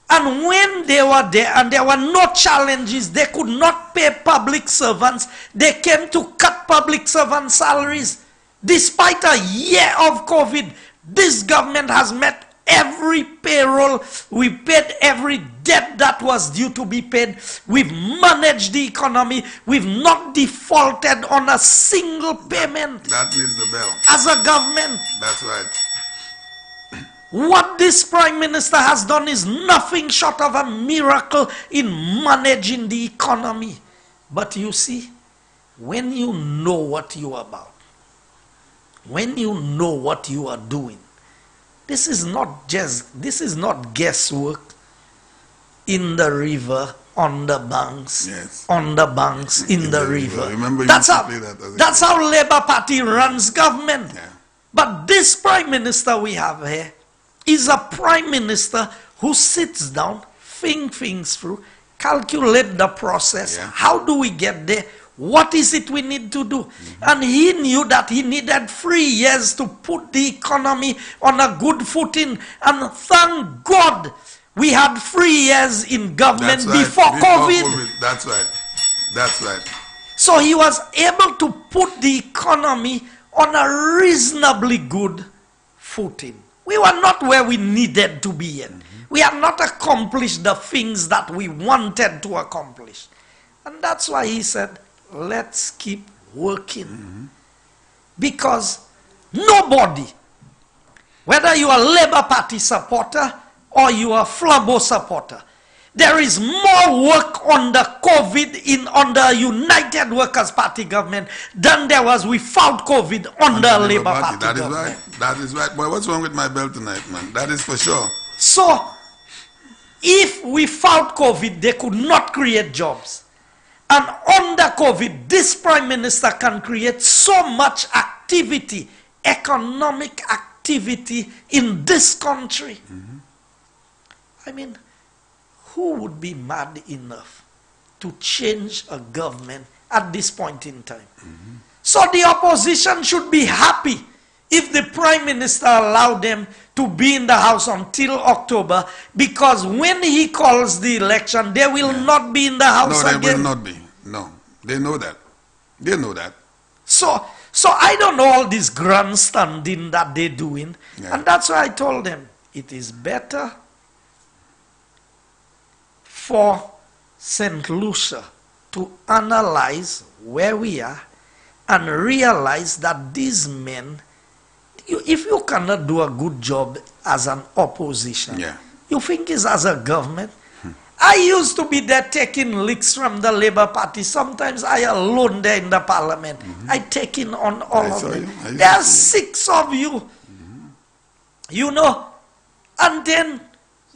And when they were there and there were no challenges, they could not pay public servants. They came to cut public servant salaries. Despite a year of COVID, this government has met every payroll. We paid every debt that was due to be paid. We've managed the economy. We've not defaulted on a single payment. That needs the bell. As a government. That's right. What this Prime Minister has done is nothing short of a miracle in managing the economy. But you see, when you know what you are about, when you know what you are doing, this is not guesswork in the river, on the banks, Yes. on the banks, in the river. Remember, That's how, that that's how Labour Party runs government. Yeah. But this Prime Minister we have here is a Prime Minister who sits down, think things through, calculate the process. Yeah. How do we get there? What is it we need to do? And he knew that he needed 3 years to put the economy on a good footing. And thank God we had 3 years in government before COVID. That's right. That's right. So he was able to put the economy on a reasonably good footing. We were not where we needed to be yet. We have not accomplished the things that we wanted to accomplish. And that's why he said, let's keep working. Because nobody, whether you are a Labour Party supporter or you are a Flabo supporter, there is more work under COVID under United Workers' Party government than there was without COVID under Labour Party That is government. right. That is right. Boy, what's wrong with my belt tonight, man? That is for sure. So, if without COVID, they could not create jobs. And under COVID, this Prime Minister can create so much activity, economic activity in this country. I mean, who would be mad enough to change a government at this point in time? So the opposition should be happy if the Prime Minister allowed them to be in the House until October, because when he calls the election, they will not be in the House again. No, they will not be. No, they know that. They know that. So I don't know all this grandstanding that they're doing. Yeah. And that's why I told them, it is better for St. Lucia to analyze where we are and realize that these men, if you cannot do a good job as an opposition, you think it's as a government? I used to be there taking licks from the Labour Party. Sometimes I alone there in the parliament. I take in on all of them. There are 6 of you. You know, and then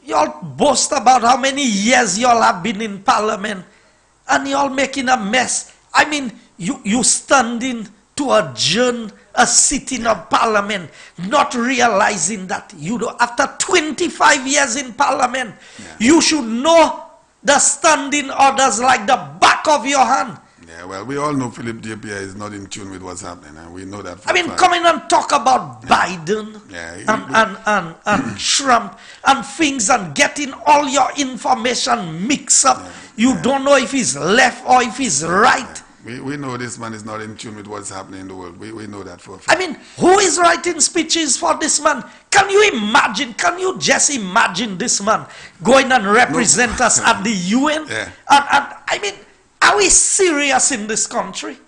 y'all boast about how many years y'all have been in parliament, and y'all making a mess. I mean, you standing to adjourn a sitting of parliament, not realizing that after 25 years in parliament, you should know the standing orders like the back of your hand. Yeah, well, we all know Philip JPI is not in tune with what's happening, and we know that. I mean, coming and talk about Biden and Trump and things, and getting all your information mixed up. You don't know if he's left or if he's right. We know this man is not in tune with what's happening in the world. We know that for a fact. I mean, who is writing speeches for this man? Can you imagine? Can you just imagine this man going and represent us at the UN? And I mean, are we serious in this country?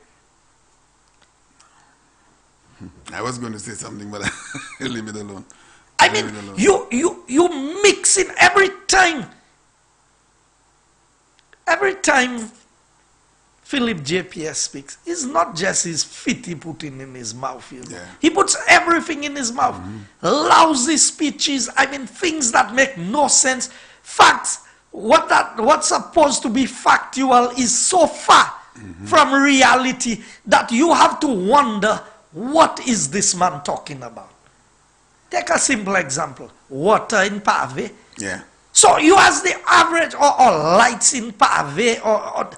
I was going to say something, but leave it alone. I mean, you mix in every time. Every time Philip JPS speaks, it's not just his feet he putting in his mouth. You know? He puts everything in his mouth. Lousy speeches, I mean, things that make no sense. Facts, what's supposed to be factual is so far from reality that you have to wonder, what is this man talking about? Take a simple example. Water in Pave. So you as the average, or lights in Pave, or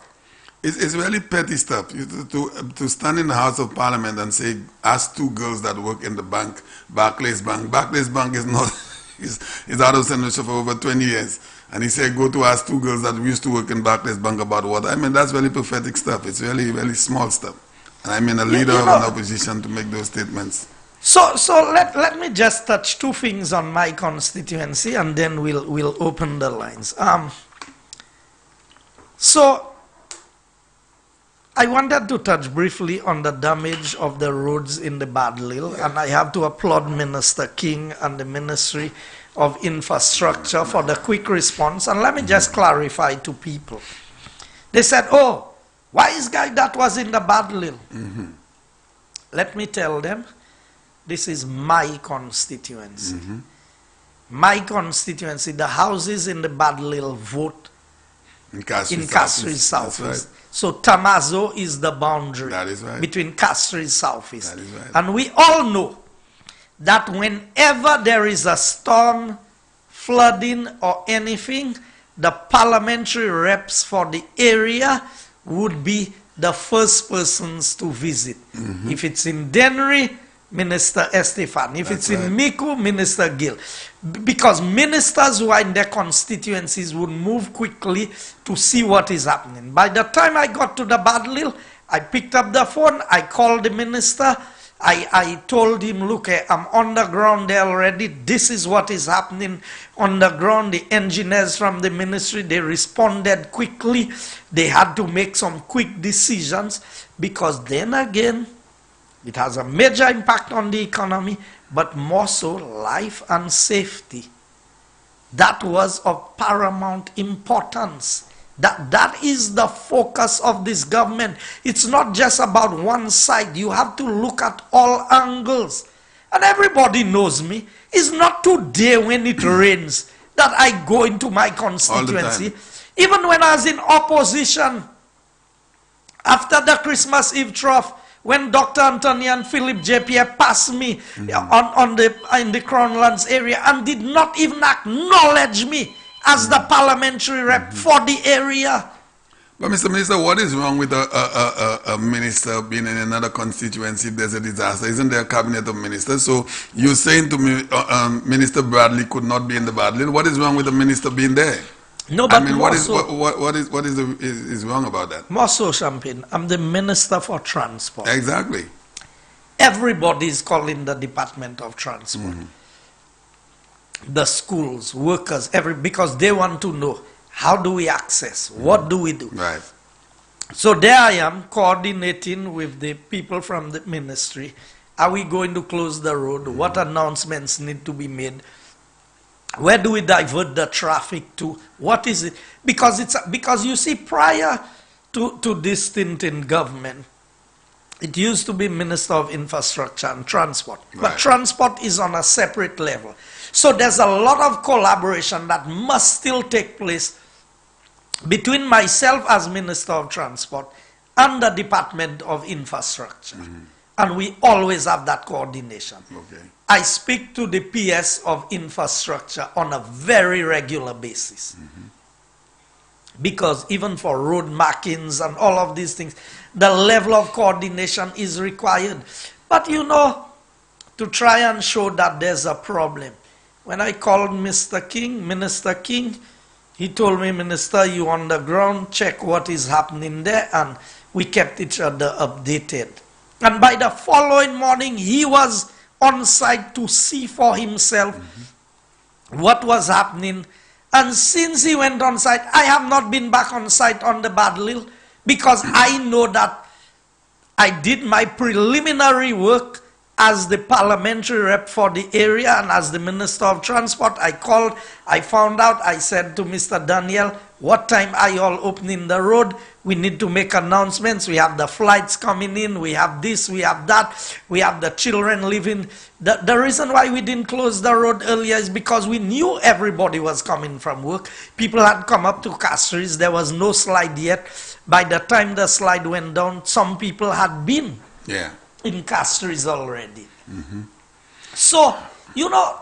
it's really petty stuff. To stand in the House of Parliament and say, ask 2 girls that work in the bank, Barclays Bank. Barclays Bank is not, is out of St. Lucia for over 20 years. And he said, go to ask 2 girls that used to work in Barclays Bank about water. I mean, that's really pathetic stuff. It's really, really small stuff. And I mean, a leader of an opposition to make those statements. So let me just touch two things on my constituency, and then we'll open the lines. So I wanted to touch briefly on the damage of the roads in the Badlil, and I have to applaud Minister King and the Ministry of Infrastructure for the quick response. And let me just clarify to people. They said, oh, why is guy that was in the Badlil? Let me tell them, this is my constituency. My constituency, the houses in the Badlil vote in Castries Southeast. So Tamazo is the boundary between Castries Southeast. And we all know that whenever there is a storm, flooding or anything, the parliamentary reps for the area would be the first persons to visit. If it's in Dennery, Minister Estefan. If it's in Miku, Minister Gill. Because ministers who are in their constituencies would move quickly to see what is happening. By the time I got to the Badlil, I picked up the phone, I called the minister, I told him, look, I'm on the ground there already, this is what is happening on the ground. The engineers from the ministry, they responded quickly. They had to make some quick decisions, because then again, it has a major impact on the economy, but more so life and safety. That was of paramount importance. That is the focus of this government. It's not just about one side. You have to look at all angles. And everybody knows me. It's not today when it rains that I go into my constituency. Even when I was in opposition, after the Christmas Eve trough, when Dr. Anthony and Philip JPF passed me in the Crownlands area and did not even acknowledge me as the parliamentary rep for the area. But Mr. Minister, what is wrong with a minister being in another constituency if there's a disaster? Isn't there a cabinet of ministers? So you're saying to me Minister Bradley could not be in the Badlil. What is wrong with the minister being there? No, but I mean, what is wrong about that? More so, Champagne, I'm the Minister for Transport. Exactly. Everybody is calling the Department of Transport. The schools, workers, because they want to know, how do we access? What do we do? Right. So there I am coordinating with the people from the ministry. Are we going to close the road? What announcements need to be made? Where do we divert the traffic to? What is it? Because you see, prior to this stint in government, it used to be Minister of Infrastructure and Transport. Right. But transport is on a separate level. So there's a lot of collaboration that must still take place between myself as Minister of Transport and the Department of Infrastructure. And we always have that coordination. Okay. I speak to the PS of Infrastructure on a very regular basis. Because even for road markings and all of these things, the level of coordination is required. But you know, to try and show that there's a problem, when I called Minister King, he told me, Minister, you on the ground, check what is happening there, and we kept each other updated. And by the following morning, he was on site to see for himself what was happening. And since he went on site, I have not been back on site on the Badlil, because I know that I did my preliminary work as the parliamentary rep for the area and as the Minister of Transport. I called, I found out, I said to Mr. Daniel, what time are you all opening the road? We need to make announcements. We have the flights coming in. We have this, we have that. We have the children living. The reason why we didn't close the road earlier is because we knew everybody was coming from work. People had come up to Castries. There was no slide yet. By the time the slide went down, some people had been in Castries already. So, you know,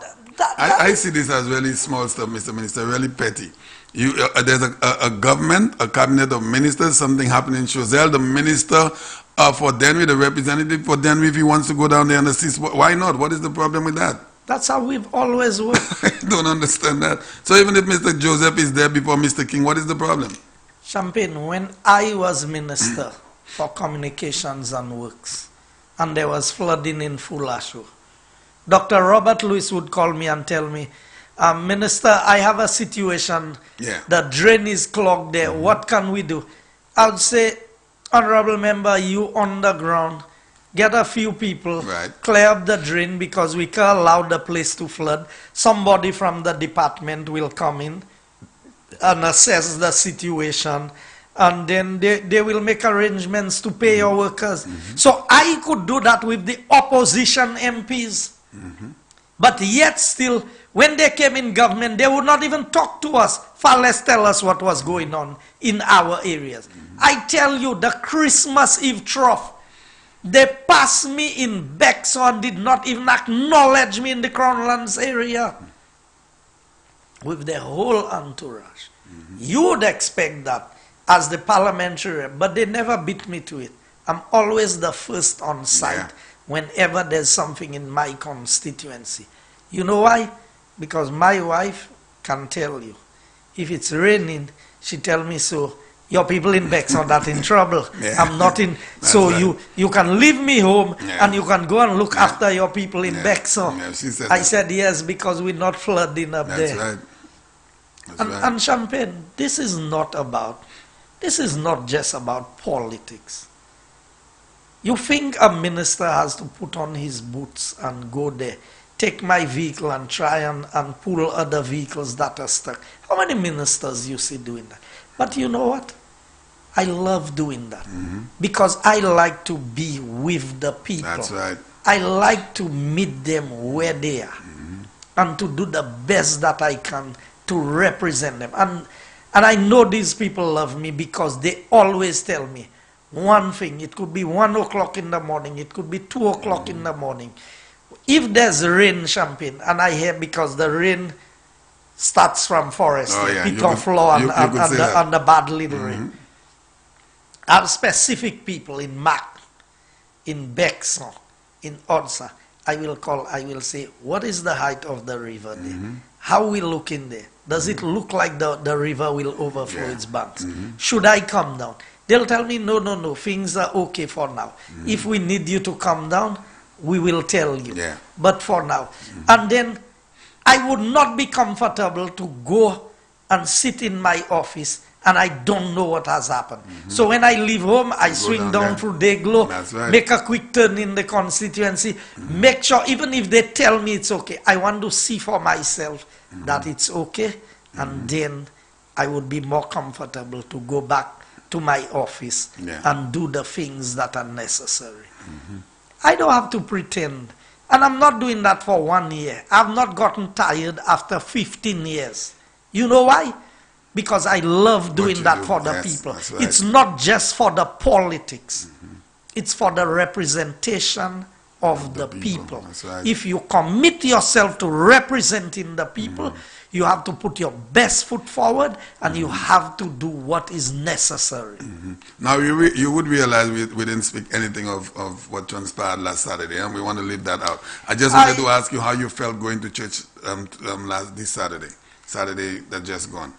I see this as really small stuff, Mr. Minister, really petty. There's a government, a cabinet of ministers, something happening in Choiseul. The minister for Dennery, the representative for Dennery, if he wants to go down there and assist, why not? What is the problem with that? That's how we've always worked. I don't understand that. So even if Mr. Joseph is there before Mr. King, what is the problem? Champagne, when I was Minister for Communications and Works, and there was flooding in Fulasho, Dr. Robert Lewis would call me and tell me, Minister, I have a situation. Yeah. The drain is clogged there. What can we do? I would say, Honorable Member, you on the ground, get a few people, Right. clear up the drain because we can't allow the place to flood. Somebody from the department will come in and assess the situation, and then they will make arrangements to pay your workers. So I could do that with the opposition MPs. But yet still, when they came in government, they would not even talk to us, far less tell us what was going on in our areas. I tell you, the Christmas Eve trough, they passed me in Bexon and did not even acknowledge me in the Crownlands area with their whole entourage. You would expect that as the parliamentary, but they never beat me to it. I'm always the first on site whenever there's something in my constituency. You know why? Because my wife can tell you. If it's raining, she tell me so. Your people in Bex are not in trouble. I'm not in. So right. you can leave me home and you can go and look after your people in Bex. I said yes, because we're not flooding up there. Right. And Champagne, this is not just about politics. You think a minister has to put on his boots and go there, take my vehicle and try and pull other vehicles that are stuck? How many ministers you see doing that? But you know what? I love doing that because I like to be with the people. That's right. I like to meet them where they are and to do the best that I can to represent them. And I know these people love me because they always tell me one thing. It could be 1 o'clock in the morning. It could be 2 o'clock in the morning. If there's rain, Champagne, and I hear because the rain starts from Forest, Peter Flow and the Bad Little Rain. I have specific people in Mac, in Bexon, in Odsa. I will say, what is the height of the river there? How we look in there? Does it look like the river will overflow its banks? Should I come down? They'll tell me, no, things are okay for now. If we need you to come down, we will tell you. But for now. And then I would not be comfortable to go and sit in my office and I don't know what has happened. So when I leave home, I swing down through Dayglow, make a quick turn in the constituency, make sure, even if they tell me it's okay, I want to see for myself that it's okay, and then I would be more comfortable to go back to my office and do the things that are necessary. I don't have to pretend. And I'm not doing that for 1 year. I've not gotten tired after 15 years. You know why? Because I love doing that for the people. Right. It's not just for the politics. It's for the representation of the people. Right. If you commit yourself to representing the people, you have to put your best foot forward and you have to do what is necessary. Now, you would realize we didn't speak anything of what transpired last Saturday, and we want to leave that out. I just wanted to ask you how you felt going to church this Saturday that just gone.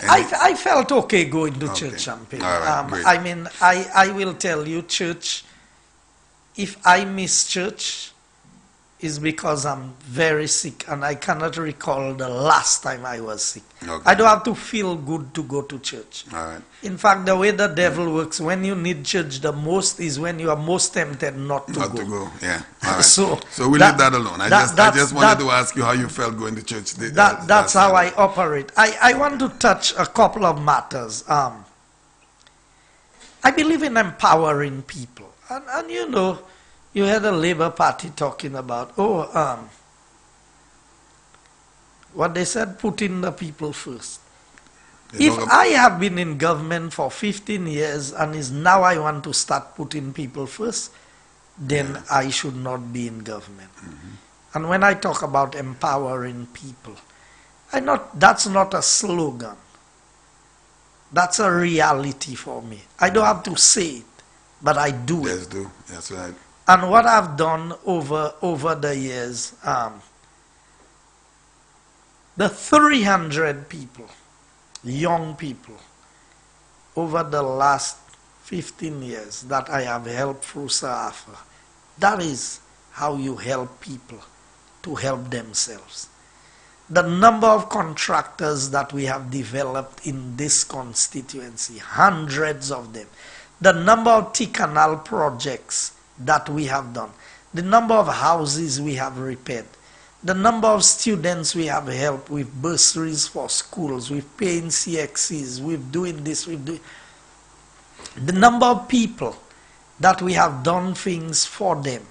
I felt okay going to church, Champagne. Right, I mean, I will tell you, church, if I miss church, is because I'm very sick and I cannot recall the last time I was sick. I don't have to feel good to go to church. In fact, the way the devil works, when you need church the most is when you are most tempted not to go. So we leave that alone. I just wanted to ask you how you felt going to church. That's how I operate. I want to touch a couple of matters. I believe in empowering people. And you know, you had a Labour Party talking about, what they said, putting the people first. If I have been in government for 15 years and is now I want to start putting people first, then I should not be in government. And when I talk about empowering people, that's not a slogan. That's a reality for me. I don't have to say it, but I do it. That's right. And what I've done over the years, the 300 people, young people, over the last 15 years that I have helped through SAAFA, that is how you help people to help themselves. The number of contractors that we have developed in this constituency, hundreds of them. The number of T-canal projects that we have done. The number of houses we have repaired. The number of students we have helped with bursaries for schools, with paying CXCs, with doing this, with doing... The number of people that we have done things for them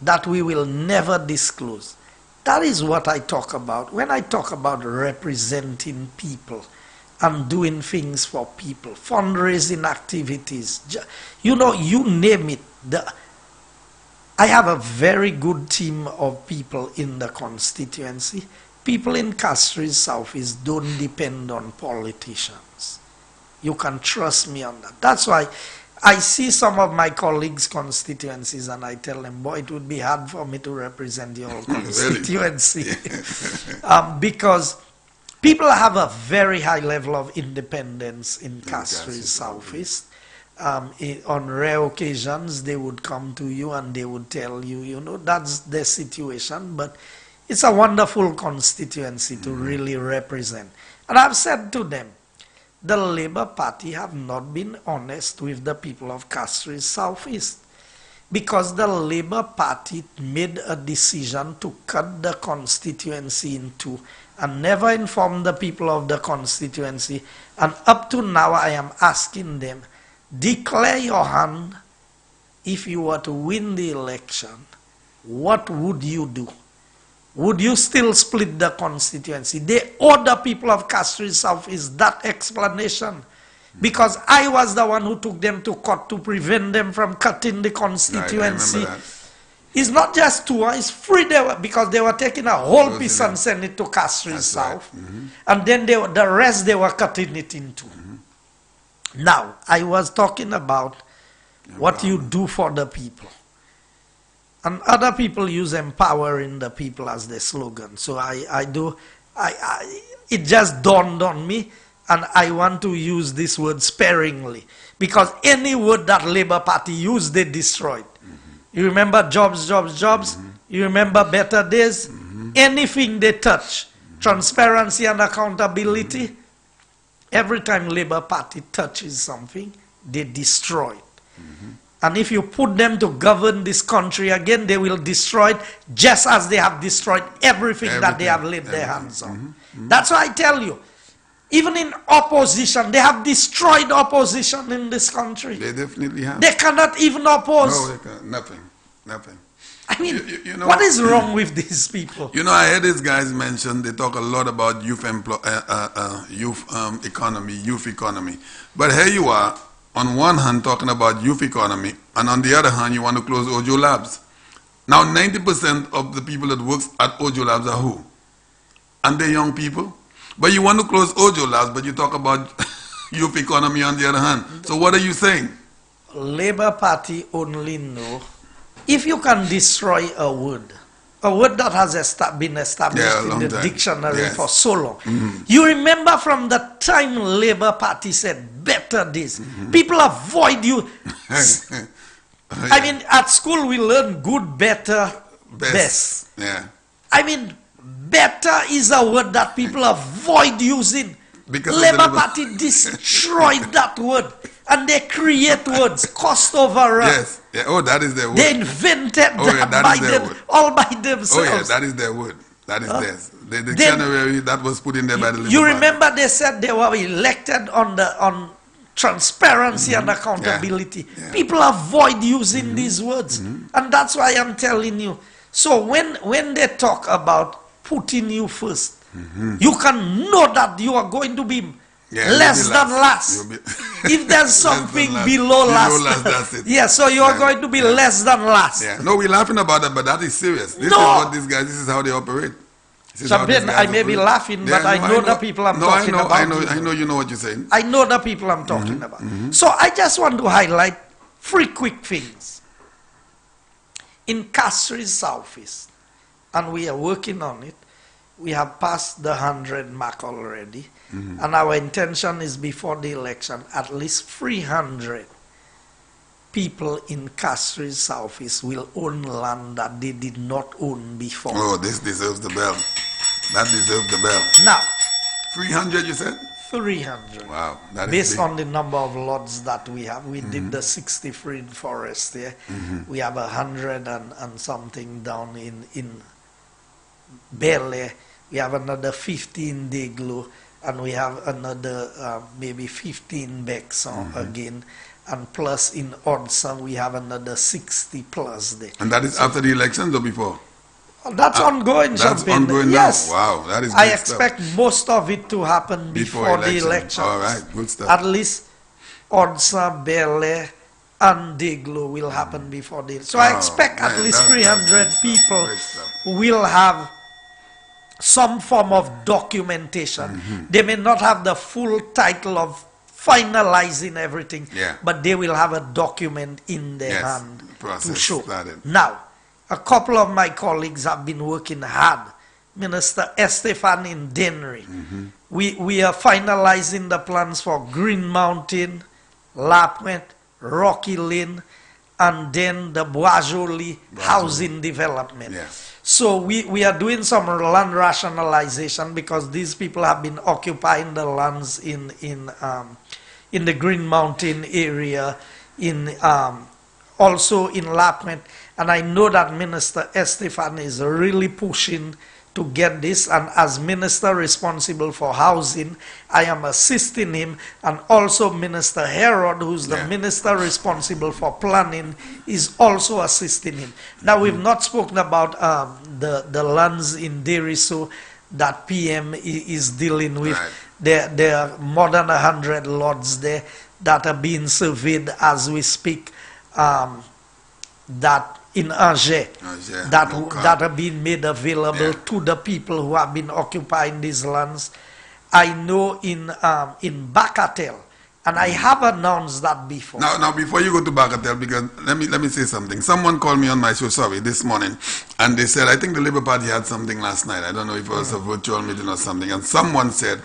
that we will never disclose. That is what I talk about. When I talk about representing people and doing things for people, fundraising activities, you know, you name it. I have a very good team of people in the constituency. People in Castries Southeast don't depend on politicians. You can trust me on that. That's why I see some of my colleagues' constituencies and I tell them, boy, it would be hard for me to represent your constituency. Because people have a very high level of independence in Castries Southeast. On rare occasions, they would come to you and they would tell you, you know, that's their situation, but it's a wonderful constituency to really represent. And I've said to them, the Labour Party have not been honest with the people of Castries Southeast, because the Labour Party made a decision to cut the constituency in two and never informed the people of the constituency. And up to now, I am asking them, declare your hand. If you were to win the election, what would you do? Would you still split the constituency? They owe the people of Castries Southeast that explanation. Because I was the one who took them to court to prevent them from cutting the constituency. Right, I remember that. It's not just two, it's three, because they were taking a whole piece and sending it to Castries South. Right. And then the rest they were cutting it into. Now, I was talking about what you do for the people. And other people use empowering the people as their slogan. So it just dawned on me, and I want to use this word sparingly. Because any word that Labour Party used, they destroyed. You remember jobs, jobs, jobs? You remember better days? Anything they touch, transparency and accountability, every time Labour Party touches something, they destroy it. And if you put them to govern this country again, they will destroy it just as they have destroyed everything that they have laid their hands on. That's why I tell you, even in opposition, they have destroyed opposition in this country. They definitely have. They cannot even oppose. No, they can't. Nothing. Nothing. I mean, you know, what is wrong with these people? You know, I heard these guys mention, they talk a lot about youth economy. But here you are, on one hand talking about youth economy, and on the other hand you want to close Ojo Labs. Now 90% of the people that works at Ojo Labs are who? And they're young people. But you want to close Ojo Labs, but you talk about youth economy on the other hand. So what are you saying? Labour Party only know if you can destroy a word that has been established in the dictionary for so long. You remember from the time Labour Party said better this, people avoid you. I mean, at school we learn good, better, best. Yeah. I mean, better is a word that people avoid using. Because Labour Party destroyed that word. And they create words, cost overrun. Yes. Yeah. Oh, that is their word. They invented that all by themselves. Oh, yeah, that is their word. That is theirs. The dictionary that was put in there by the Labour You Party. remember they said they were elected on transparency and accountability. Yeah. People avoid using these words. And that's why I'm telling you. So when they talk about putting you first, you can know that you are going to be less than last. If there's something below last, that's it. Yeah, so you are going to be less than last. Yeah. No, we're laughing about that, but that is serious. This is what these guys, this is how they operate. Champagne, I may be laughing, but I know the people I'm talking about. I know you know what you're saying. I know the people I'm talking about. So I just want to highlight 3 quick things. In Castries Southeast, and we are working on it, we have passed the 100 mark already. And our intention is before the election, at least 300 people in Castries Southeast will own land that they did not own before. Oh, this deserves the bell. That deserves the bell. Now, 300, you said? 300. Wow, that is based big. on the number of lots that we have. We did the 63 in Forest there. We have 100 and something down in Bel-Air. We have another 15 Deglo, and we have another maybe 15 Bexon again. And plus in Odson, we have another 60 plus there. And that is after the elections or before? That's ongoing, That's Champagne. ongoing Yes. now. Wow, that is good I stuff. expect most of it to happen before the elections. All right, good stuff. At least Odsa, Bel-Air, and Deglo will happen before the. So I expect at least 300 people will have some form of documentation. They may not have the full title of finalizing everything, but they will have a document in their hand to show. Now, a couple of my colleagues have been working hard. Minister Estefan in Dennery. We are finalizing the plans for Green Mountain, Lapwet, Rocky Lane, and then the Boisjoli housing development. So we are doing some land rationalization because these people have been occupying the lands in the Green Mountain area, also in Lapwet. And I know that Minister Estefan is really pushing to get this, and as minister responsible for housing, I am assisting him, and also Minister Herod, who's the minister responsible for planning, is also assisting him. Now, we've not spoken about the lands in Deriso that PM is dealing with. There are more than 100 lots there that are being surveyed as we speak, that in Angers, that are being made available to the people who have been occupying these lands. I know in Bacatel, and I have announced that before. Now, before you go to Bacatel, because let me say something. Someone called me on my show, this morning, and they said, I think the Labour Party had something last night. I don't know if it was a virtual meeting or something, and someone said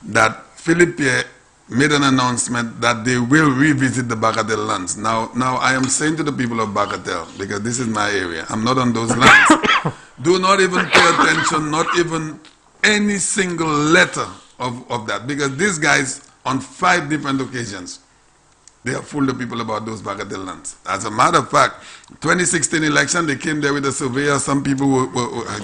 that Philippe Pierre made an announcement that they will revisit the Bacatel lands. Now I am saying to the people of Bacatel, because this is my area, I'm not on those lands, do not even pay attention, not even any single letter of that, because these guys, on 5 different occasions, they have fooled the people about those Bacatel lands. As a matter of fact, 2016 election, they came there with a surveyor, some people were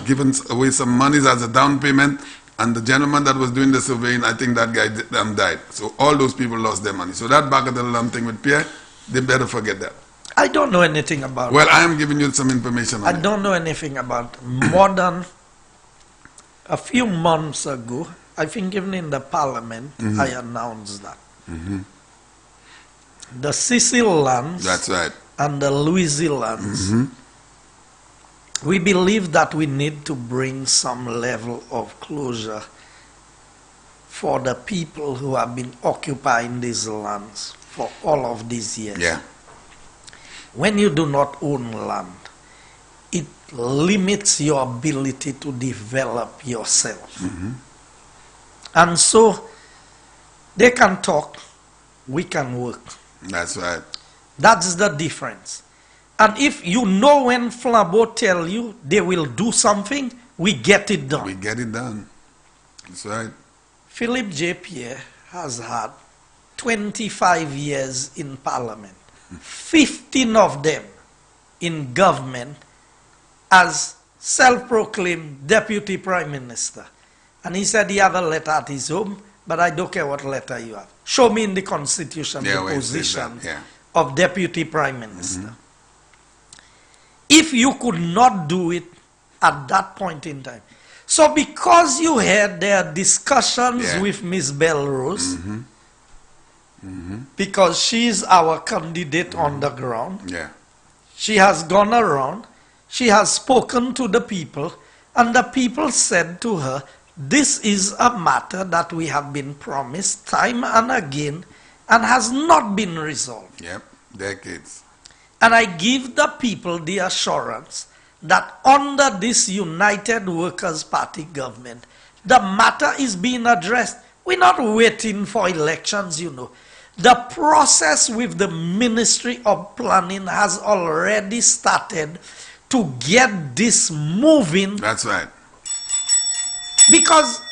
given away some monies as a down payment, and the gentleman that was doing the surveying, I think that guy died. So all those people lost their money. So that Bacatel thing with Pierre, they better forget that. I don't know anything about Well, I am giving you some information on I don't know anything about more than a few months ago, I think even in the parliament, I announced that. The Cecil lands That's right. and the Louisy lands, we believe that we need to bring some level of closure for the people who have been occupying these lands for all of these years. When you do not own land, it limits your ability to develop yourself. And so they can talk, we can work. That's right. That's the difference. And if you know when Flambeau tell you they will do something, we get it done. We get it done. That's right. Philippe J. Pierre has had 25 years in parliament, 15 of them in government as self-proclaimed deputy prime minister. And he said he have a letter at his home, but I don't care what letter you have. Show me in the constitution the position of deputy prime minister. If you could not do it at that point in time. So because you had their discussions with Miss Belrose, because she's our candidate on the ground, she has gone around, she has spoken to the people, and the people said to her, this is a matter that we have been promised time and again and has not been resolved. Decades. And I give the people the assurance that under this United Workers' Party government, the matter is being addressed. We're not waiting for elections, you know. The process with the Ministry of Planning has already started to get this moving. That's right. Because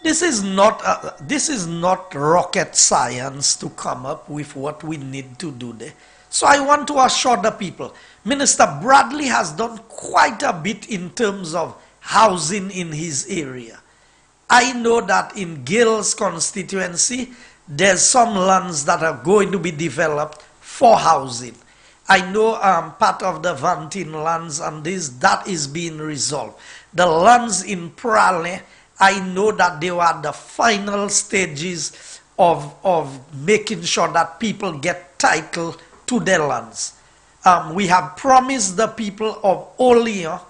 this is not rocket science to come up with what we need to do there. So I want to assure the people, Minister Bradley has done quite a bit in terms of housing in his area. I know that in Gill's constituency, there's some lands that are going to be developed for housing. I know part of the Vantin lands and that is being resolved. The lands in Prale, I know that they were at the final stages of making sure that people get title to their lands. We have promised the people of Olean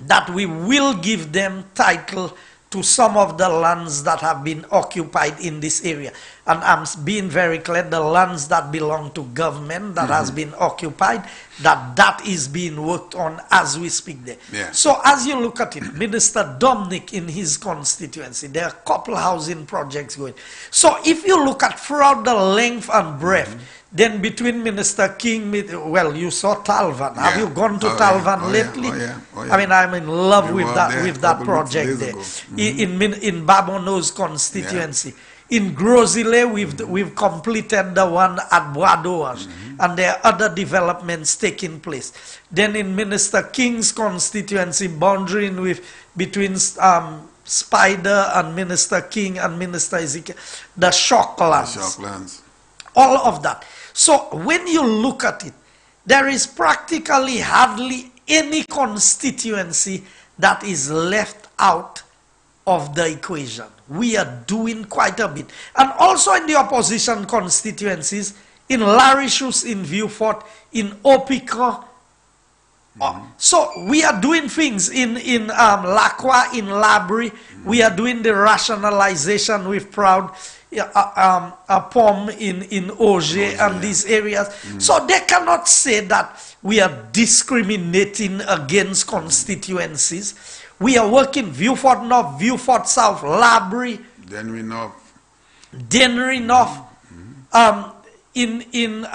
that we will give them title to some of the lands that have been occupied in this area. And I'm being very clear, the lands that belong to government that has been occupied, that is being worked on as we speak there. Yeah. So as you look at it, Minister Dominic in his constituency, there are a couple housing projects going. So if you look at throughout the length and breadth, then between Minister King, well, you saw Talvan. Yeah. Have you gone to Talvan lately? I mean, I'm in love with that project there. In Babono's constituency. In Grozile, we've completed the one at Boadoas, and there are other developments taking place. Then in Minister King's constituency, boundary between Spider and Minister King and Minister Ezekiel, the Shocklands. All of that. So when you look at it, there is practically hardly any constituency that is left out of the equation. We are doing quite a bit. And also in the opposition constituencies, in Larishus, in Vieux-Fort, in Opica. So we are doing things in Lacroix, in Labrie. We are doing the rationalization with Proud. A POM in Auger and these areas. So they cannot say that we are discriminating against constituencies. We are working Vieux-Fort North, Vieux-Fort South, Labrie, Dennery North. In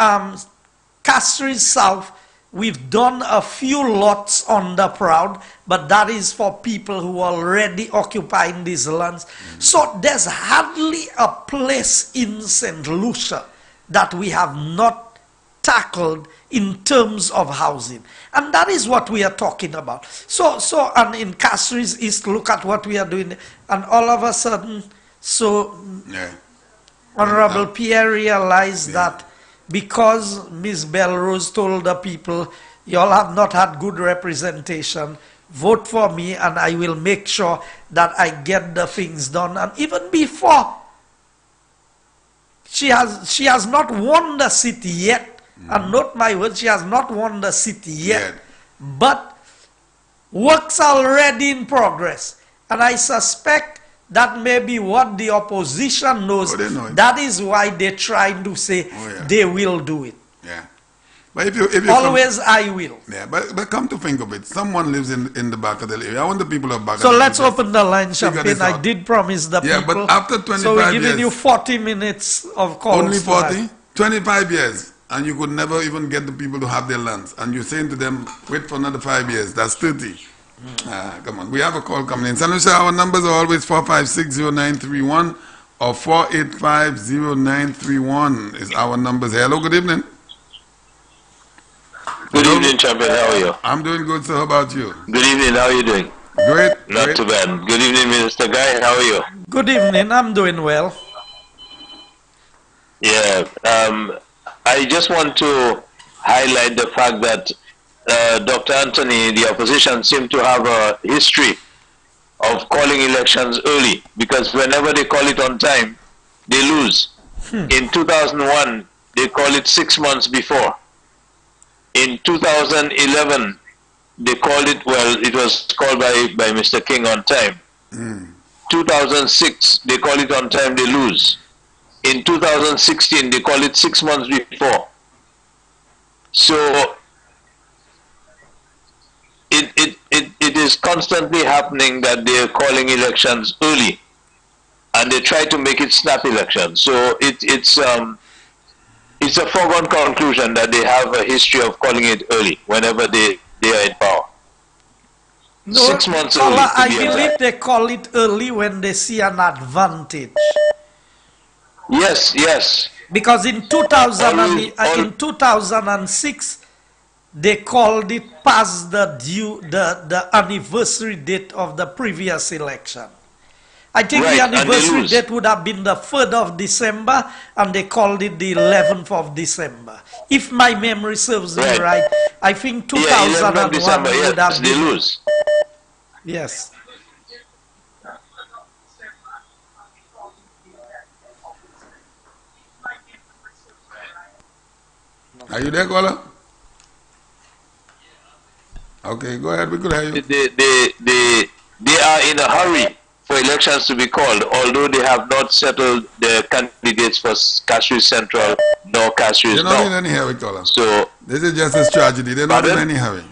Castries South, we've done a few lots on the Proud, but that is for people who are already occupying these lands. So there's hardly a place in St. Lucia that we have not tackled in terms of housing. And that is what we are talking about. So and in Castries East, look at what we are doing. And all of a sudden, Honorable Pierre realized that because Ms. Belrose told the people, you all have not had good representation, vote for me and I will make sure that I get the things done. And even before, she has not won the city yet. And note my words, she has not won the city yet. But works are already in progress. And I suspect that may be what the opposition knows. That is why they're trying to say they will do it. Yeah. But if you always I will. Yeah, but come to think of it, someone lives in the Bacadel area. I want the people of Bacadel. So let's open the line, Champagne. I did promise the people. Yeah, but after 25 years. So we're giving you 40 minutes of calls. Only 40? 25 years. And you could never even get the people to have their lands. And you're saying to them, wait for another 5 years. That's 30. Come on. We have a call coming in. Sanusi, our numbers are always 4560931 or 4850931 is our numbers. Hello, good evening. Good evening, Champion. How are you? I'm doing good, sir. How about you? Good evening. How are you doing? Great. Not too bad. Good evening, Minister Guy. How are you? Good evening. I'm doing well. Yeah. I just want to highlight the fact that Dr. Anthony, the opposition, seem to have a history of calling elections early because whenever they call it on time, they lose. In 2001, they call it 6 months before. In 2011, they called it, well, it was called by Mr. King on time. 2006, they call it on time, they lose. In 2016, they call it 6 months before. So it is constantly happening that they are calling elections early. and they try to make it snap election. So it's a foregone conclusion that they have a history of calling it early whenever they are in power. No, 6 months Kola, early. I believe they call it early when they see an advantage. Yes. Because in 2006, they called it past the anniversary date of the previous election. I think Right, the and they anniversary lose. date would have been the 3rd of December, and they called it the 11th of December. If my memory serves me right, I think 2001 11th of December, would have they been. lose. Yes. Are you there, caller? Okay, go ahead. We could hear you. They are in a hurry for elections to be called, although they have not settled the candidates for Castries Central nor Castries They're not in North. any hurry, caller. So This is just a strategy. They're not in Pardon? any hurry.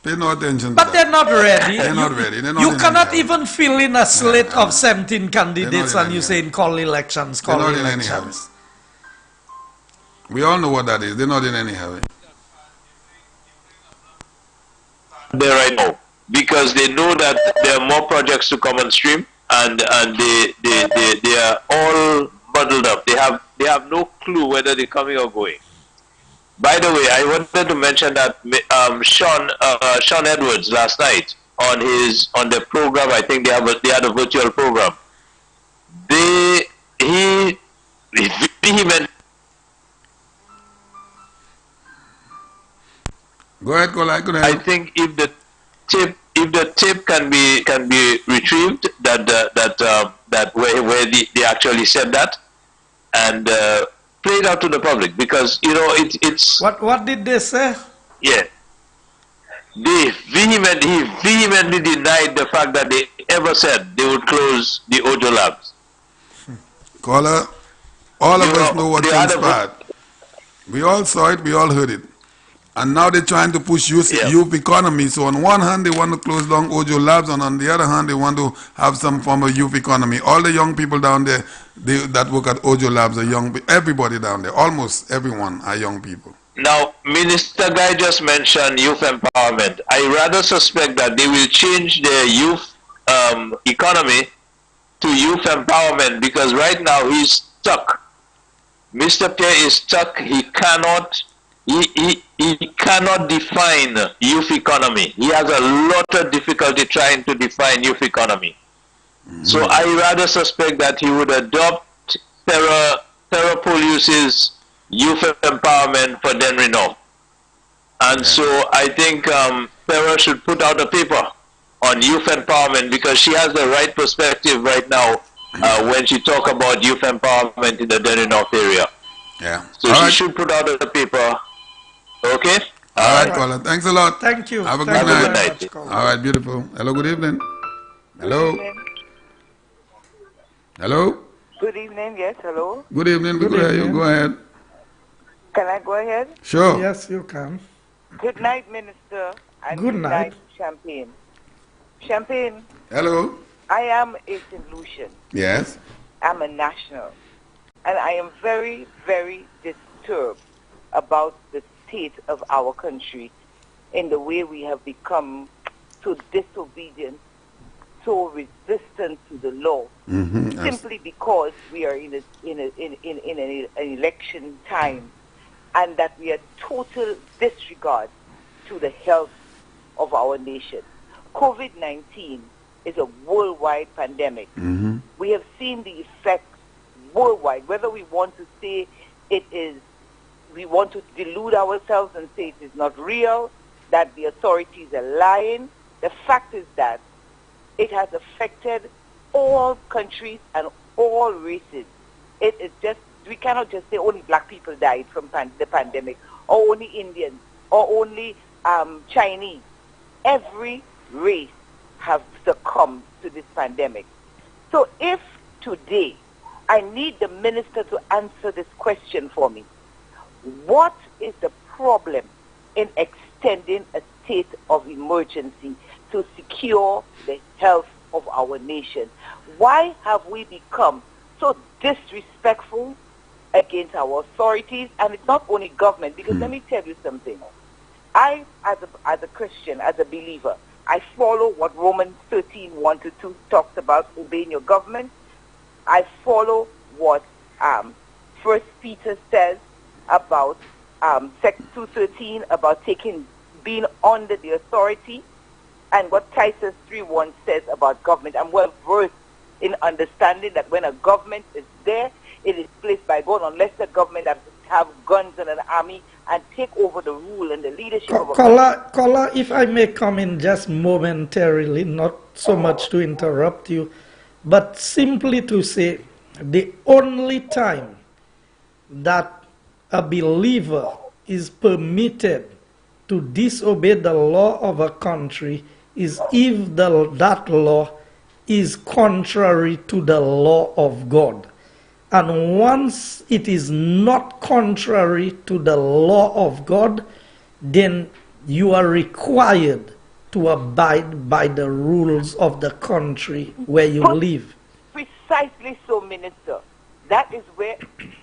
Pay no attention to But that. they're not ready. They're not ready. They're not You in cannot any hurry. even fill in a slate of 17 candidates in and any you saying call elections, They're call not in any hurry. elections. We all know what that is. They're not in any hurry. there right now because they know that there are more projects to come on stream, and they are all muddled up. They have no clue whether they're coming or going. By the way, I wanted to mention that Sean Edwards last night on the program, I think they had a virtual program. He vehement. Go ahead, caller. I could I help. think if the tape can be retrieved, that where they actually said that, and play it out to the public, because it's What did they say? yeah. He vehemently denied the fact that they ever said they would close the Ojo Labs. Caller, all of You us know, know what the other transpired. We all saw it, we all heard it. And now they're trying to push youth economy. So on one hand, they want to close down Ojo Labs, and on the other hand, they want to have some form of youth economy. All the young people down there that work at Ojo Labs are young. Everybody down there, almost everyone are young people. Now, Minister Guy just mentioned youth empowerment. I rather suspect that they will change their youth economy to youth empowerment, because right now he's stuck. Mr. Pierre is stuck. He cannot define youth economy. He has a lot of difficulty trying to define youth economy. So I rather suspect that he would adopt Police's youth empowerment for Denry North. And so I think Sarah should put out a paper on youth empowerment, because she has the right perspective right now when she talk about youth empowerment in the Denry North area. Yeah. So she should put out a paper. Okay? All right, caller. Thanks a lot. Thank you. Have a good Thank you night. very much, caller. All right, beautiful. Hello, good evening. Hello. Hello. Good evening, yes, hello. Good evening. We could hear you. Go ahead. Can I go ahead? Sure. Yes, you can. Good night, Minister. And Good night. Champagne. Champagne, Hello. I am a St. Lucian. Yes. I'm a national. And I am very, very disturbed about the state of our country in the way we have become so disobedient, so resistant to the law, simply because we are in an election time, and that we are total disregard to the health of our nation. COVID-19 is a worldwide pandemic. We have seen the effects worldwide. Whether we want to say it is, we want to delude ourselves and say it is not real, that the authorities are lying. The fact is that it has affected all countries and all races. It is just, we cannot just say only black people died from the pandemic, or only Indians, or only Chinese. Every race have succumbed to this pandemic. So if today, I need the minister to answer this question for me. What is the problem in extending a state of emergency to secure the health of our nation. Why have we become so disrespectful against our authorities? And it's not only government, because let me tell you something. I, as a Christian, as a believer, I follow what Romans 13:1-2 talks about, obeying your government. I follow what 1 Peter says about Section 2:13 about being under the authority, and what Titus 3:1 says about government. I'm well versed in understanding that when a government is there, it is placed by God, unless the government have guns and an army and take over the rule and the leadership of a country. Caller, if I may come in just momentarily, not so much to interrupt you, but simply to say the only time that a believer is permitted to disobey the law of a country is if that law is contrary to the law of God. And once it is not contrary to the law of God, then you are required to abide by the rules of the country where you live. Precisely so, Minister. That is where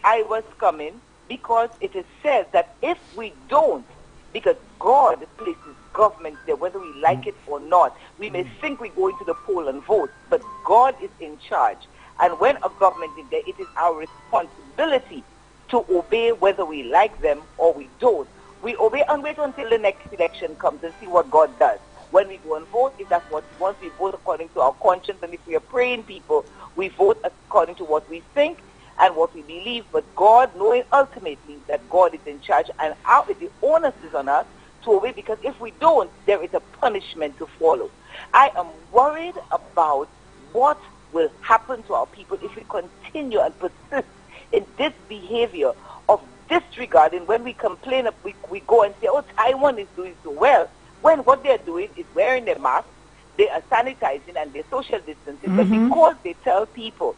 I was coming, because it is said that if we don't, because God places government there, whether we like it or not, we may think we go into the poll and vote, but God is in charge. And when a government is there, it is our responsibility to obey whether we like them or we don't. We obey and wait until the next election comes and see what God does. When we go and vote, if that's what once we vote according to our conscience, and if we are praying people, we vote according to what we think and what we believe. But God, knowing ultimately that God is in charge, and the onus is on us to obey, because if we don't, there is a punishment to follow. I am worried about what will happen to our people if we continue and persist in this behavior of disregarding. When we complain, we go and say, oh, Taiwan is doing so well, when what they're doing is wearing their masks, they are sanitizing and they're social distancing. But because they tell people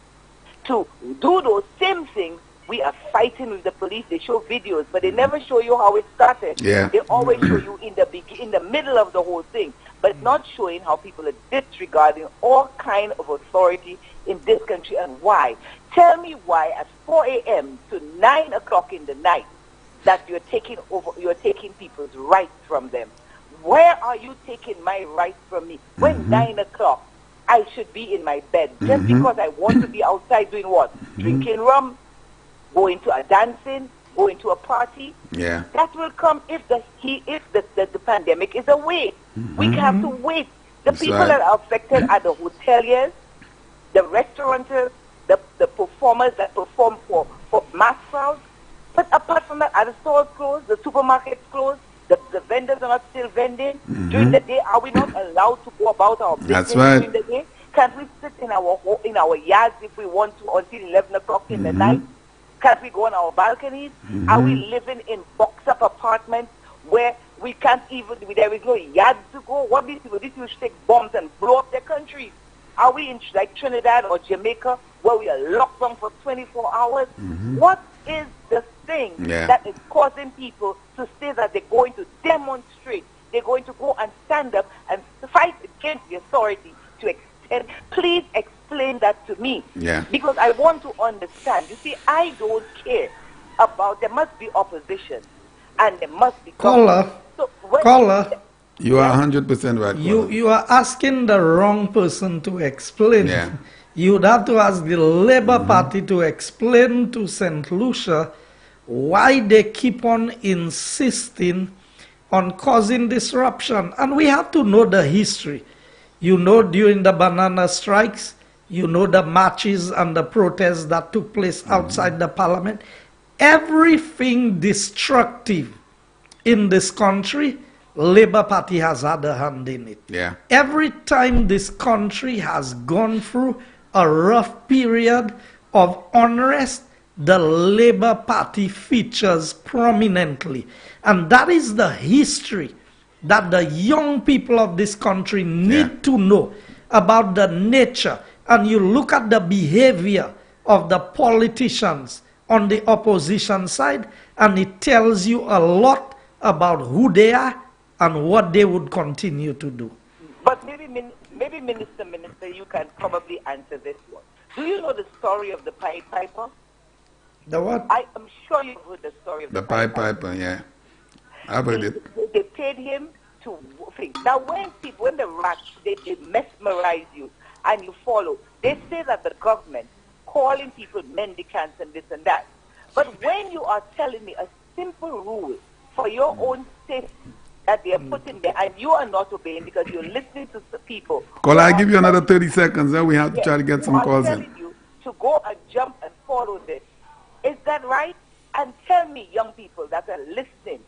to do those same things, we are fighting with the police. They show videos, but they never show you how it started. Yeah. They always show you in the middle of the whole thing, but not showing how people are disregarding all kind of authority in this country. And why? Tell me why at 4 a.m. to 9 o'clock in the night that you're taking people's rights from them. Where are you taking my rights from me? When 9 o'clock, I should be in my bed just because I want to be outside doing what? Drinking rum, going to a dancing, going to a party. Yeah. That will come if the pandemic is away. We have to wait. The That's people right. that are affected are the hoteliers, the restaurateurs, the performers that perform for mass crowds. But apart from that, are the stores closed, the supermarkets closed, the vendors are not still vending during the day? Are we not allowed to go about our business That's right. during the day? Can't we sit in our yards if we want to until 11 o'clock in the night? Can't we go on our balconies? Are we living in box-up apartments where we can't even, there is no yard to go? What these people should take bombs and blow up their countries. Are we in like Trinidad or Jamaica where we are locked down for 24 hours? What is the thing that is causing people to say that they're going to demonstrate, they're going to go and stand up and fight against the authority to extend? Please explain that to me. Yeah. Because I want to understand. You see, I don't care about, there must be opposition and there must be Caller, caller, You are 100% right. you are asking the wrong person to explain. Yeah. You would have to ask the Labour Party to explain to St. Lucia why they keep on insisting on causing disruption. And we have to know the history. You know, during the banana strikes, you know the marches and the protests that took place outside the parliament. Everything destructive in this country, Labour Party has had a hand in it. Yeah. Every time this country has gone through a rough period of unrest, the Labour Party features prominently. And that is the history that the young people of this country need to know about the nature. And you look at the behavior of the politicians on the opposition side, and it tells you a lot about who they are and what they would continue to do. But maybe Minister, you can probably answer this one. Do you know the story of the Pied Piper? The what? I am sure you've heard the story of The Pied Piper, yeah. I've heard it. They paid him to think. Now, when the rats, they mesmerize you and you follow, they say that the government calling people mendicants and this and that. But when you are telling me a simple rule for your own safety that they are putting there and you are not obeying because you're listening to people. Call, I give you another 30 seconds, then we have to try to get some calls in. I'm telling you to go and jump and follow this. Is that right? And tell me, young people that are listening,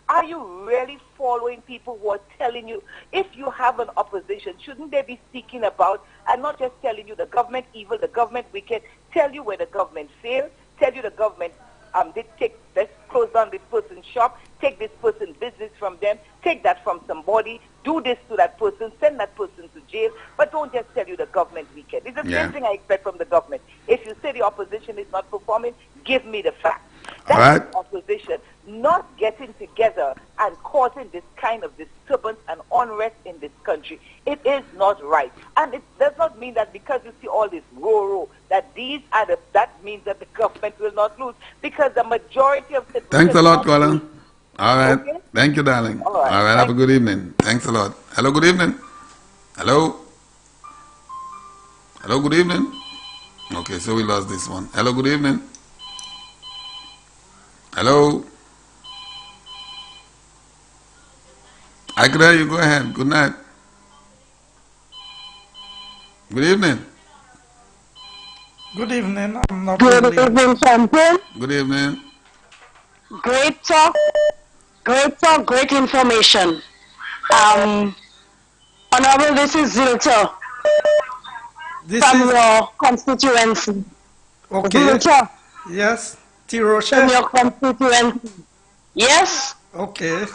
are you really following people who are telling you, if you have an opposition, shouldn't they be speaking about, and not just telling you the government evil, the government wicked, tell you where the government failed, tell you the government did let's close down this person's shop, take this person's business from them, take that from somebody, do this to that person, send that person to jail, but don't just tell you the government wicked. It's the same thing I expect from the government. If you say the opposition is not performing, give me the facts. That's the opposition not getting together and causing this kind of disturbance and unrest in this country. It is not right. And it does not mean that because you see all this row, that that means that the government will not lose, because the majority of citizens... Thanks a lot, Colin. All right. Okay? Thank you, darling. All right. Have a good evening. Thanks a lot. Hello, good evening. Hello? Hello, good evening. Okay, so we lost this one. Hello, good evening. Hello? I can hear you. Go ahead. Good night. Good evening. Good evening. I'm not Good evening, champion. Good evening. Great talk, great information. Honorable, this is Zilta from your constituency. Okay. Zilta. Yes. Tirosha. From your constituency. Yes. Okay.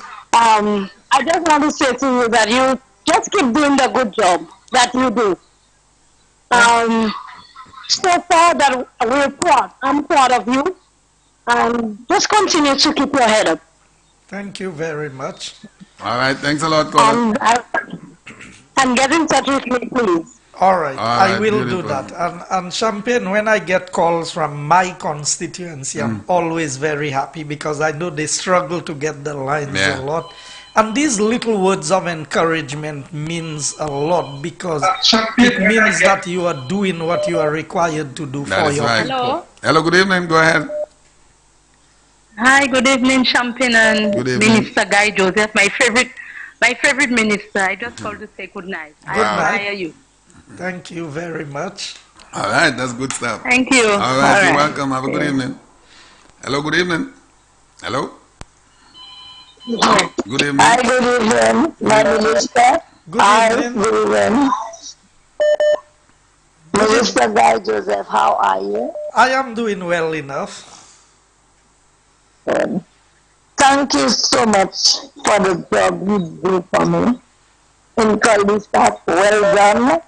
I just want to say to you that you just keep doing the good job that you do. So far that we're proud. I'm proud of you. Just continue to keep your head up. Thank you very much. All right. Thanks a lot, Colin. And get in touch with me, please. All right. I will beautiful. do that. And Champagne, when I get calls from my constituency, I'm always very happy because I know they struggle to get the lines a lot. And these little words of encouragement means a lot because it means that you are doing what you are required to do for your people. Hello. Hello, good evening. Go ahead. Hi, good evening, Champagne and Good evening. Minister Guy Joseph, my favorite minister. I just called to say good night. I admire you. Thank you very much. All right, that's good stuff. Thank you. All right, you're welcome. Have a good evening. Hello, good evening. Hello? Good evening. Hi, good evening, my minister. Good evening. Good evening. Minister Guy Joseph, how are you? I am doing well enough. Thank you so much for the job you do for me. In Castries, well done.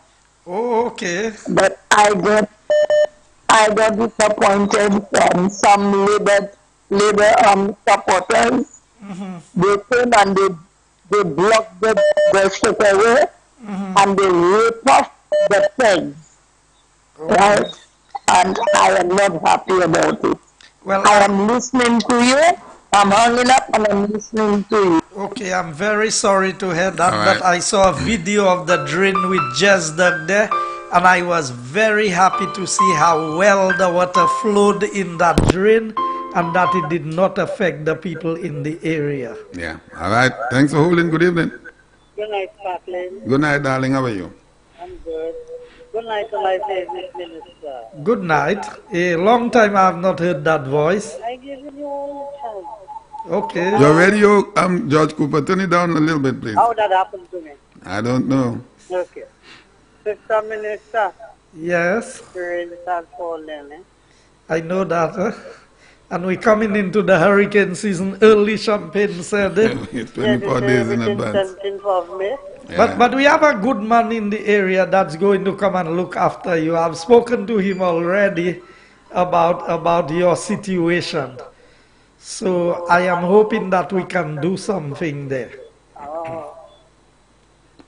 Oh, okay. But I got disappointed from some labor supporters. They came and they blocked the straight and they ripped off the pegs. Right? And I am not happy about it. Well, I am listening to you. I'm hanging up and I'm listening to you. Okay, I'm very sorry to hear that, All but right. I saw a video of the drain with Jess dug there, and I was very happy to see how well the water flowed in that drain and that it did not affect the people in the area. Yeah. All right. Thanks for holding. Good evening. Good night, Kathleen. Good night, darling. How are you? I'm good. Good night to my favorite minister. Good night. A long time I have not heard that voice. I give you all the chance. Okay. Your radio, George Cooper, turn it down a little bit, please. How that happened to me? I don't know. Okay. Sister Minister, Yes, rain has fallen. I know that. And we're coming into the hurricane season early, Champagne said. 24 days in advance. For me. Yeah. But we have a good man in the area that's going to come and look after you. I've spoken to him already about your situation. So I am hoping that we can do something there. Oh.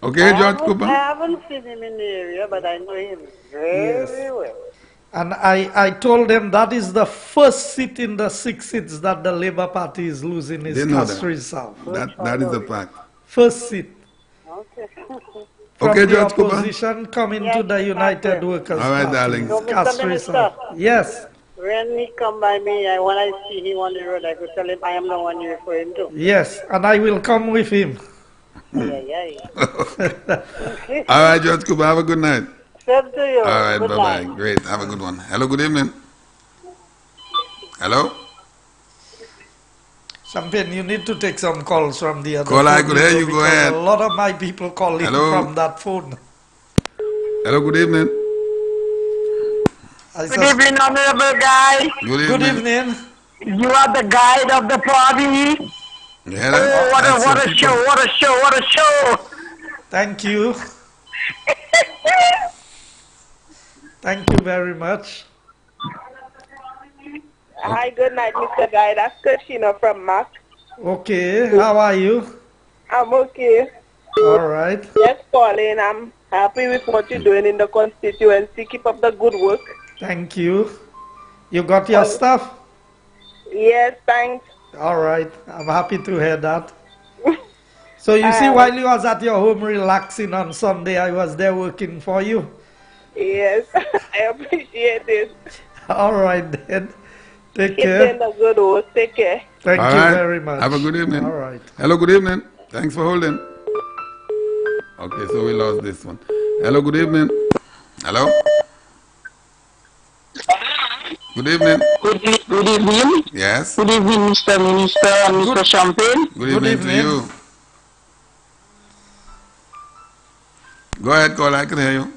Okay, George Cooper? I haven't seen him in the area, but I know him very well. And I told them that is the first seat in the 6 seats that the Labour Party is losing is Didn't know Castries South. That is a fact. First seat. Okay. From Okay, the George Cooper. opposition coming to the United Workers All right, Party. darling. So, Mr. Castries Minister, South. Yes. when he come by me, when I see him on the road, I could tell him I am the one you referring to. Yes, and I will come with him. Yeah. All right, George Cooper, have a good night. Same to you. All right, Good bye-bye. night. Great, have a good one. Hello, good evening. Hello? Champagne, you need to take some calls from the other Call, I phone, could hear you, go because ahead. A lot of my people calling Hello? from that phone. Hello, good evening. Good evening, honorable guy. Good evening. You are the guide of the party. Yeah, Oh, what that's a show, what a show, what a show. Thank you. Thank you very much. Hi, good night, Mr. Guy. That's Katrina from Mac. Okay, how are you? I'm okay. All right. Yes, calling. I'm happy with what you're doing in the constituency. Keep up the good work. Thank you. You got your stuff? Yes, thanks. All right. I'm happy to hear that. So you see, while you was at your home relaxing on Sunday, I was there working for you. Yes, I appreciate it. All right then. Take Keep care. doing the good work. Take care. Thank All you right. very much. Have a good evening. All right. Hello, good evening. Thanks for holding. Okay, so we lost this one. Hello, good evening. Hello? Good evening. Good evening. Yes? Good evening, Mr. Minister and Mr. Champagne. Good evening to you. Go ahead, call. I can hear you.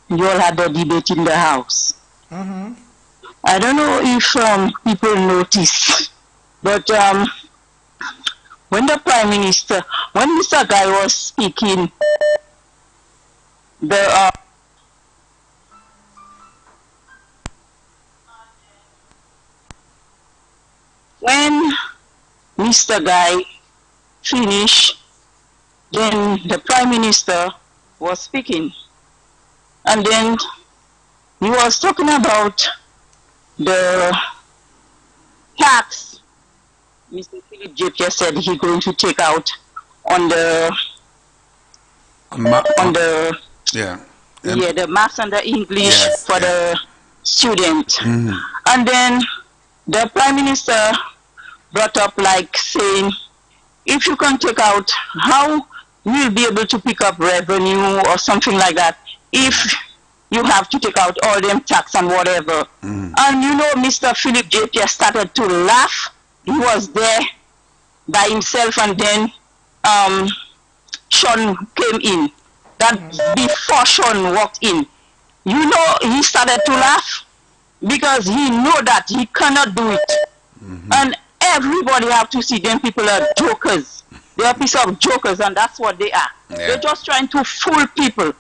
You all had a debate in the house. Mm-hmm. I don't know if people notice, but when the Prime Minister, when Mr. Guy was speaking, when Mr. Guy finished, then the Prime Minister was speaking. And then he was talking about the tax Mr. Philip J. said he's going to take out on the the maths and the English for the student. Mm-hmm. And then the Prime Minister brought up like saying, if you can take out, how you'll be able to pick up revenue or something like that if you have to take out all them tax and whatever. Mm-hmm. And you know, Mr. Philip J. started to laugh. He was there by himself, and then Sean came in. That before Sean walked in, you know, he started to laugh because he know that he cannot do it. Mm-hmm. And everybody have to see them people are jokers. They are a piece of jokers, and that's what they are. Yeah. They're just trying to fool people,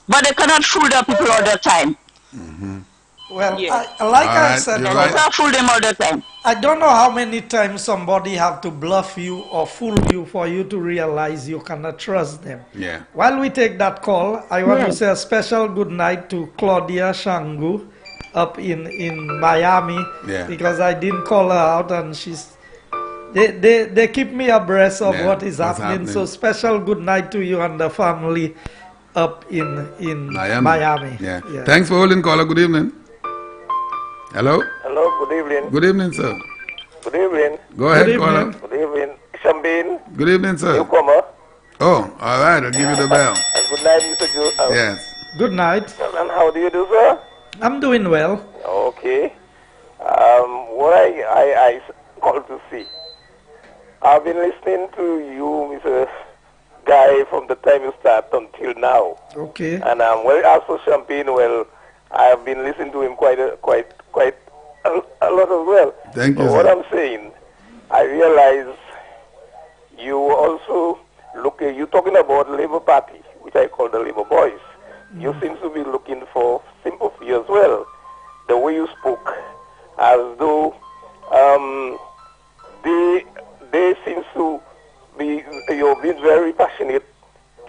but they cannot fool the people all the time. Mm-hmm. Well, Yeah. I said, They can't fool them all the time. I don't know how many times somebody have to bluff you or fool you for you to realize you cannot trust them. Yeah. While we take that call, I want to say a special good night to Claudia Shangu up in Miami, because I didn't call her out, and they keep me abreast of what is happening. So special good night to you and the family up in Miami. Yeah. Thanks for holding, caller. Good evening. Hello? Hello, good evening. Good evening, sir. Good evening. Go ahead, caller. Good evening. Shambin. Good evening, sir. Newcomer. Oh, all right. I'll give you the bell. And good night, Mr. Joe. Yes. Good night. And how do you do, sir? I'm doing well. Okay. What I called to see. I've been listening to you, Mr. Guy, from the time you start until now. Okay. And also Champagne, I have been listening to him quite a lot as well. Thank you, so what sir. I'm saying, I realize you also you're talking about Labour Party, which I call the Labour Boys. You seem to be looking for sympathy as well. The way you spoke, as though they seem to be being very passionate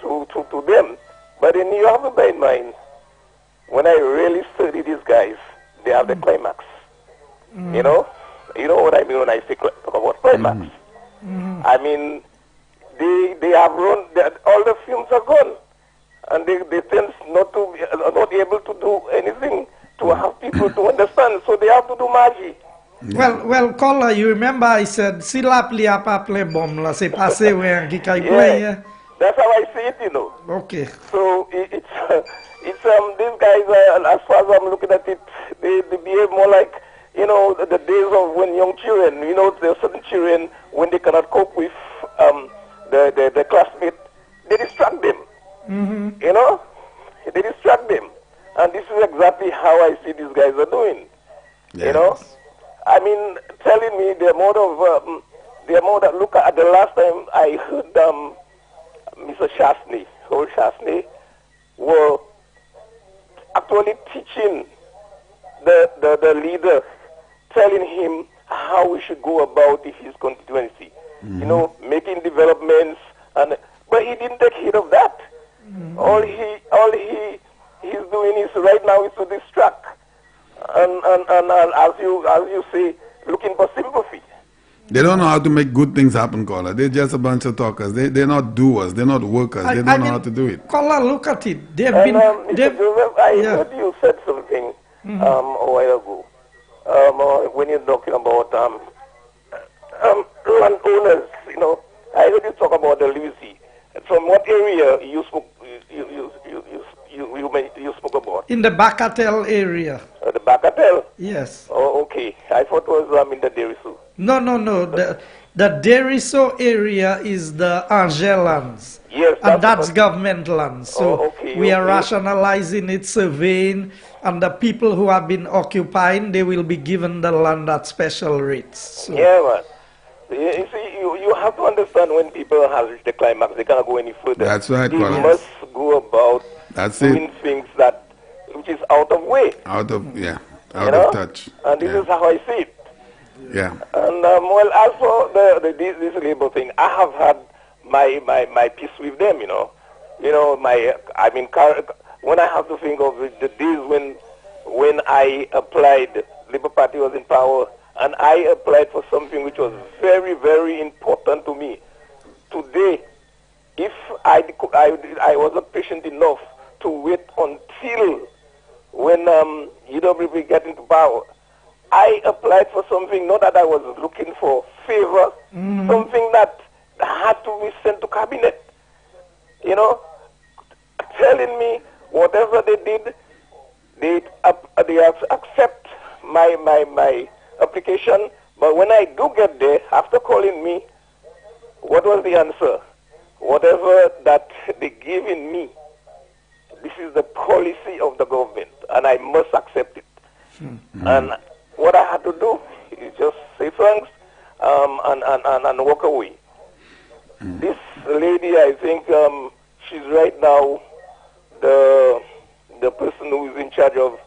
to them. But then you have to bear in mind, when I really study these guys, they have the climax. You know what I mean when I say talk about climax. I mean, they have run. All the films are gone, and they tend not able to do anything to have people to understand. So they have to do magic. Well, caller, you remember I said, "Sila pli apa ple bom la se passe when gikai play." Yeah, that's how I see it. Okay. So it's these guys. As far as I'm looking at it, they behave more like the days of when young children. There are certain children when they cannot cope with the classmate, they distract them. They distract them, and this is exactly how I see these guys are doing. Yes. I mean, telling me the amount of look at the last time I heard Mr. Shastney, old Shastney, were actually teaching the leader, telling him how we should go about his constituency. Making developments, but he didn't take heed of that. All he's doing is right now is to distract. And as you say, looking for sympathy. They don't know how to make good things happen, caller. They're just a bunch of talkers. They're not doers. They're not workers. They don't know how to do it. Caller, look at it. They've and, been. Mr. Joseph, I heard you said something a while ago when you're talking about landowners. I heard you talk about the legacy. From what area you spoke? You spoke about? In the Bakatel area. The Bakatel? Yes. Oh, okay. I thought it was in the Deriso. No. The Deriso area is the Angel lands. Yes. And that's government lands. So we are rationalizing it, surveying, and the people who have been occupying, they will be given the land at special rates. So. Yeah, man. You see, you have to understand when people have reached the climax, they cannot go any further. That's right, They must go about doing things which is out of way. Out of touch. And this is how I see it. Yeah. And as for this labor thing, I have had my peace with them. When I have to think of the days when I applied, Labour Party was in power, and I applied for something which was very, very important to me. Today, if I was not patient enough to wait until when UWP got into power, I applied for something, not that I was looking for favor, something that had to be sent to cabinet. Telling me whatever they did, they accept my application. But when I do get there, after calling me, what was the answer? Whatever that they give in me, this is the policy of the government, and I must accept it. And what I had to do is just say thanks and walk away. This lady, I think she's right now the person who is in charge of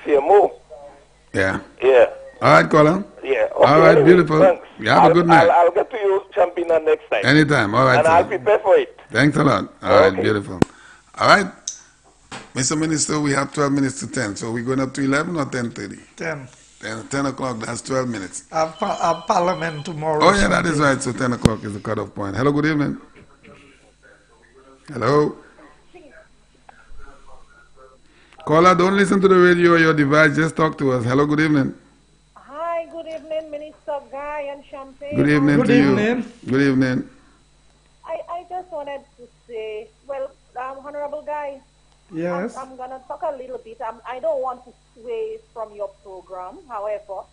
CMO. Yeah. Yeah. All right, caller. Yeah. Okay, all right, anyway, beautiful. Thanks. You have a good night. I'll get to you, Champina, next time. Anytime. All right, and sir. I'll prepare for it. Thanks a lot. All right, beautiful. All right. Mr. Minister, we have 12 minutes to 10. So we're going up to 11 or 10:30? 10. 10 o'clock, that's 12 minutes. Our parliament tomorrow. Oh, yeah, that is right. So 10 o'clock is the cutoff point. Hello, good evening. Hello. Caller, don't listen to the radio or your device. Just talk to us. Hello, good evening. Hi, good evening, Minister Guy and Champagne. Good evening Good to evening. you. Good evening. I just wanted to say, well, Honorable Guy, yes. I'm going to talk a little bit. I don't want to sway from your program. However,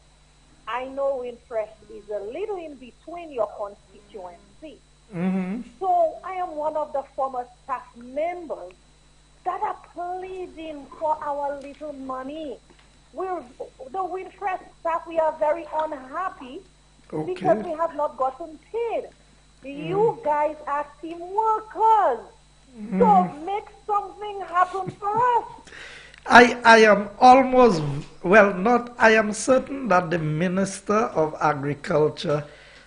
I know Winfresh is a little in between your constituency. So I am one of the former staff members that are pleading for our little money. The Winfresh staff, we are very unhappy because we have not gotten paid. You guys are team workers. So make something happen for us. I am almost, well, not, I am certain that the Minister of Agriculture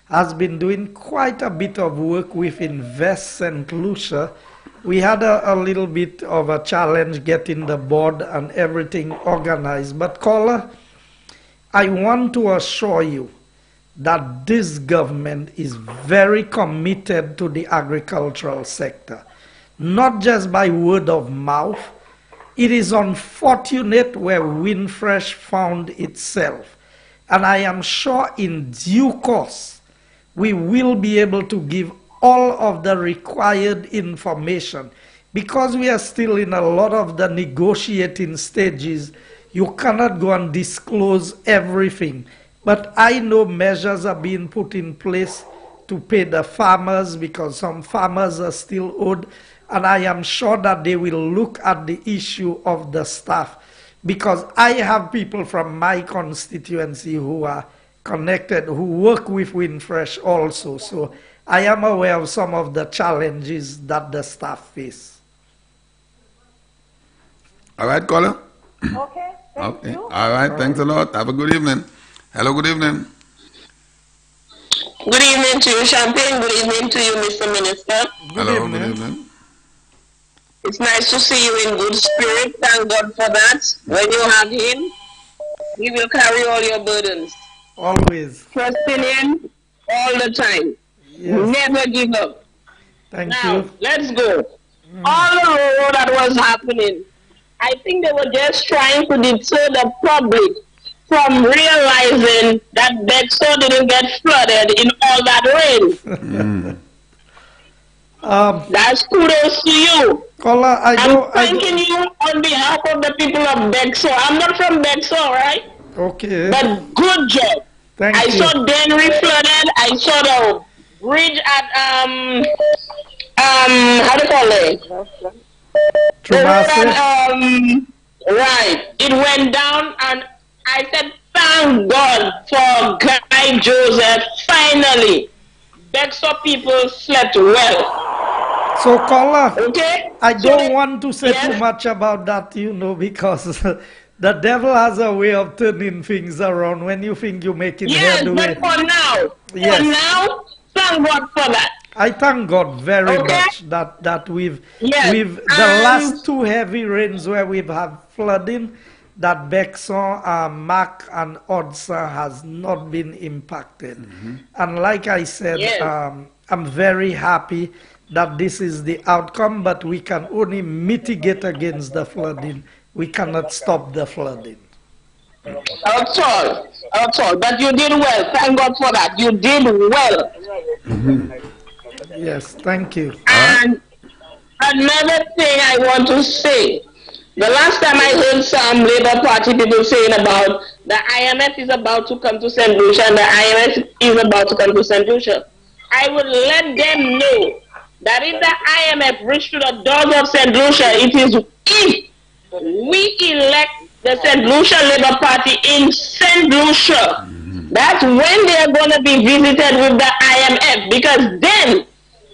has been doing quite a bit of work with Invest St. Lucia. We had a little bit of a challenge getting the board and everything organized. But caller, I want to assure you that this government is very committed to the agricultural sector, not just by word of mouth. It is unfortunate where Windfresh found itself. And I am sure in due course, we will be able to give all of the required information. Because we are still in a lot of the negotiating stages, you cannot go and disclose everything. But I know measures are being put in place to pay the farmers because some farmers are still owed. And I am sure that they will look at the issue of the staff, because I have people from my constituency who are connected, who work with Windfresh also. So I am aware of some of the challenges that the staff face. All right, caller? Okay, thank you. All right, thanks a lot. Have a good evening. Hello, good evening. Good evening to you, Champagne. Good evening to you, Mr. Minister. Hello, good evening. It's nice to see you in good spirit. Thank God for that. When you have Him, He will carry all your burdens. Always. Trusting Him all the time. Yes. Never give up. Thank now, you. let's go. All the road that was happening, I think they were just trying to deter the public from realizing that Bexar didn't get flooded in all that rain. That's kudos to you. Caller, I'm thanking you on behalf of the people of Bexar. I'm not from Bexar, right? Okay. But good job. Thank I you. saw Denry flooded. I saw the bridge at how do you call it? The road at, right. It went down, and I said, thank God for Guy Joseph. Finally, Bexar people slept well. So, caller, okay? I don't want to say too much about that, you know, because the devil has a way of turning things around when you think you're making headway. But for now, thank God for that. I thank God very much that we've the last two heavy rains where we've had flooding, that Bexar, Mac and Odsa has not been impacted. And like I said, I'm very happy that this is the outcome, but we can only mitigate against the flooding. We cannot stop the flooding. That's all. But you did well. Thank God for that. You did well. Yes, thank you. And another thing I want to say, the last time I heard some Labour Party people saying about the IMF is about to come to St. Lucia and the IMF is about to come to St. Lucia, I would let them know that if the IMF reached to the doors of St. Lucia, it is if we elect the St. Lucia Labour Party in St. Lucia, that's when they are going to be visited with the IMF, because then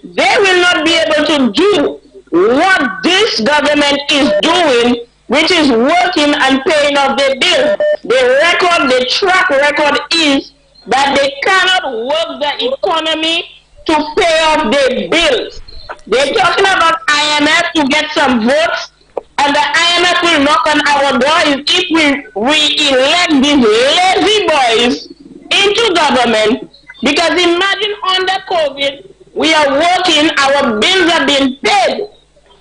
they will not be able to do what this government is doing, which is working and paying off their bills. The track record is that they cannot work the economy to pay off their bills. They're talking about IMF to get some votes, and the IMF will knock on our door if we elect these lazy boys into government. Because imagine under COVID, we are working, our bills are being paid.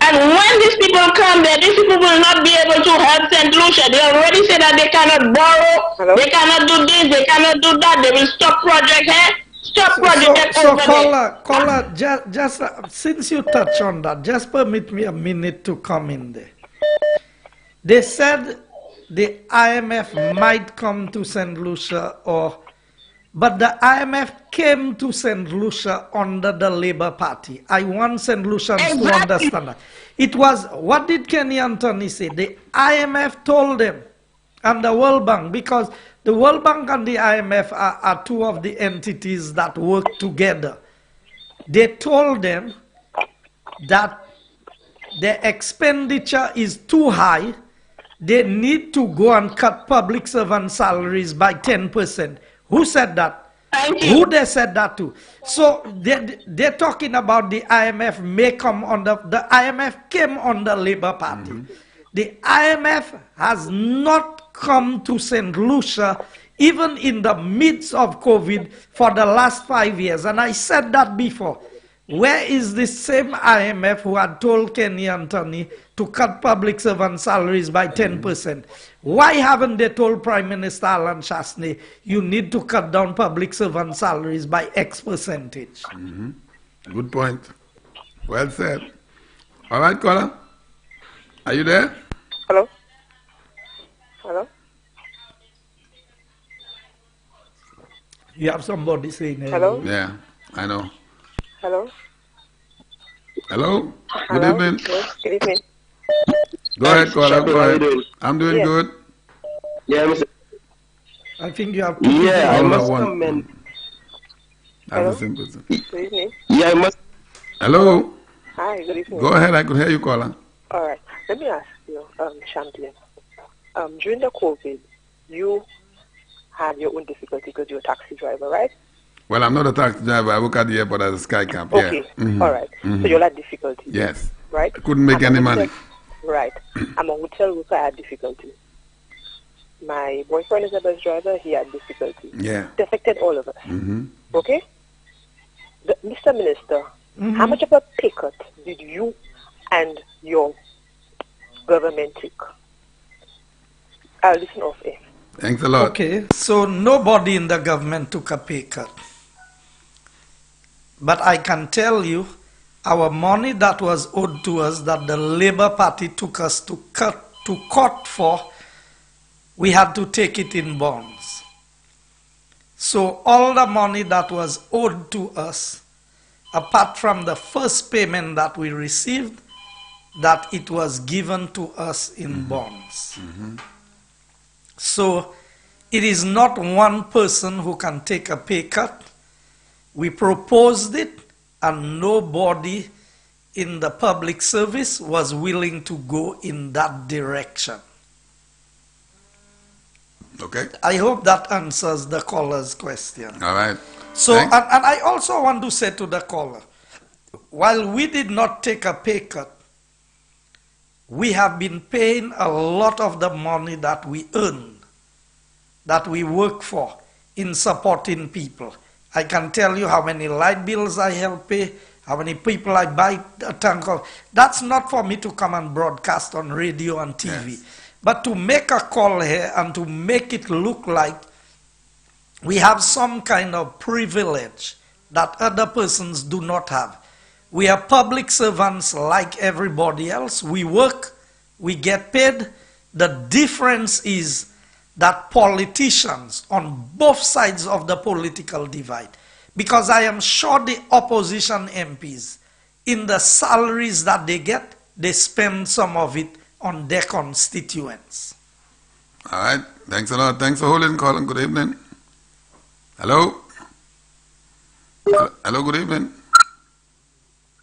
And when these people come there, these people will not be able to help St. Lucia. They already said that they cannot borrow, they cannot do this, they cannot do that, they will stop project here. Caller, just since you touch on that, just permit me a minute to come in there. They said the IMF might come to St. Lucia, but the IMF came to St. Lucia under the Labour Party. I want St. Lucians to understand that. It was, what did Kenny Anthony say? The IMF told them, and the World Bank, because the World Bank and the IMF are two of the entities that work together. They told them that the expenditure is too high they need to go and cut public servant salaries by 10%. Who said that? Who they said that to? So they're talking about the IMF may come on the IMF came on the Labour Party. The IMF has not come to St. Lucia even in the midst of COVID for the last 5 years. And I said that before. Where is the same IMF who had told Kenny Anthony to cut public servant salaries by 10%? Why haven't they told Prime Minister Alan Chasney, you need to cut down public servant salaries by X percentage? Good point. Well said. All right, caller. Are you there? Hello? Hello? You have somebody saying hello? Yeah, I know. Hello? Hello? Good Hello? evening. Yes, good evening. Go ahead, caller. Go ahead. I'm doing Yeah. good. Yeah, Mr. I think you have to. Yeah, I Hold must on, comment. I was simple. Good evening. Yeah, I must. Hello? Hi, good evening. Go ahead, I could hear you, caller. All right. Let me ask you, Champion. During the COVID, you had your own difficulty because you're a taxi driver, right? Well, I'm not a taxi driver. I work at the airport as a sky camp. Okay. Yeah. All right. So you had difficulty. Yes. Right? I couldn't make I'm any a money. Right. I'm a hotel worker, I had difficulty. My boyfriend is a bus driver, he had difficulty. Yeah. It affected all of us. Okay? Mr. Minister, how much of a pay cut did you and your government take? I'll listen off air. Thanks a lot. Okay, so nobody in the government took a pay cut. But I can tell you, our money that was owed to us, that the Labour Party took us to court for, we had to take it in bonds. So all the money that was owed to us, apart from the first payment that we received, that it was given to us in bonds. So it is not one person who can take a pay cut. We proposed it and nobody in the public service was willing to go in that direction. Okay. I hope that answers the caller's question. All right. So, and I also want to say to the caller, while we did not take a pay cut, we have been paying a lot of the money that we earn, that we work for, in supporting people. I can tell you how many light bills I help pay, how many people I buy a tank of. That's not for me to come and broadcast on radio and TV. Yes. But to make a call here and to make it look like we have some kind of privilege that other persons do not have. We are public servants like everybody else. We work, we get paid. The difference is that politicians on both sides of the political divide, because I am sure the opposition MPs, in the salaries that they get, they spend some of it on their constituents. All right. Thanks a lot. Thanks for holding, Colin. Good evening. Hello? Hello, good evening.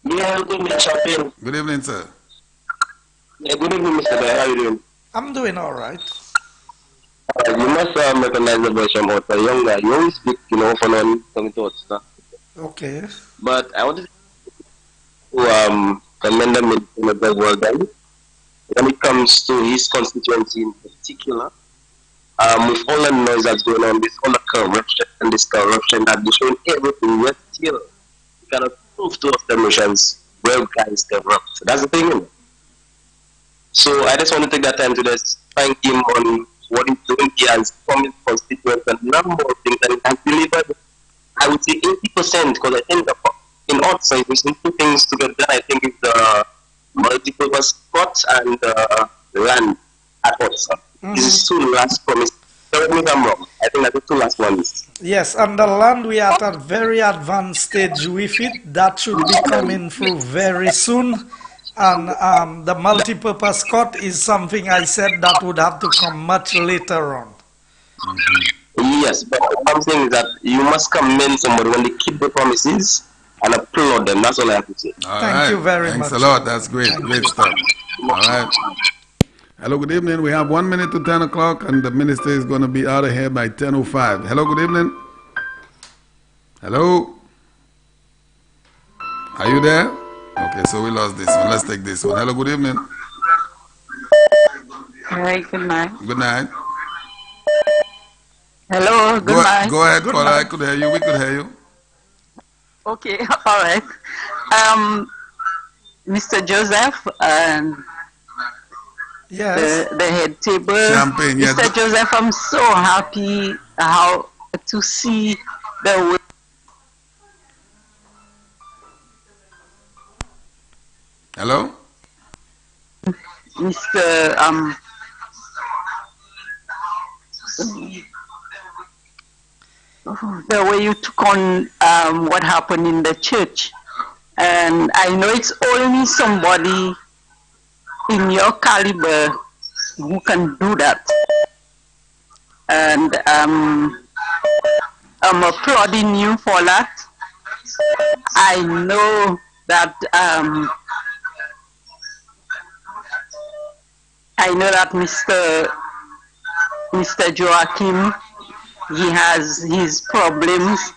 Yeah, good evening, Champion. Good evening, sir. Yeah, good evening, Mr. Bear. How are you doing? I'm doing all right. You must recognize the voice from out a young guy. You always speak, for non thoughts. Okay. But I wanted to commend him in the very well done. When it comes to his constituency in particular, with all the noise that's going on, with all the corruption and this corruption that they're showing everything, yet still, you cannot prove to us the nations where guys corrupt. So that's the thing. So I just want to take that time to just thank him on what he's doing. He has promised constituents a number of things and has delivered, I would say 80%, because I think in all sides, we two things together. I think it's the multi-purpose court and land at Otsa. These two last promises. Correct me if I'm wrong. I think that's the two last ones. Yes, and the land we are at a very advanced stage with it. That should be coming through very soon. And the multi-purpose court is something I said that would have to come much later on. Yes, but what I'm saying is that you must commend somebody when they keep the promises and applaud them. That's all I have to say. All Thank you very much. Thanks a lot. That's great. Great stuff. All right. Hello, good evening. We have 1 minute to 10 o'clock, and the minister is going to be out of here by 10:05. Hello, good evening. Hello? Are you there? Okay, so we lost this one. Let's take this one. Hello, good evening. All right, good night. Good night. Hello, good night. Go ahead, Good caller. I night. could hear you. We could hear you. Okay, all right. Mr. Joseph, yes, the head table. Champagne, yes. Mr. Joseph, I'm so happy to see the way. Hello? Mr. The way you took on what happened in the church. And I know it's only somebody in your caliber who can do that. And I'm applauding you for that. I know that Mr. Joachim, he has his problems.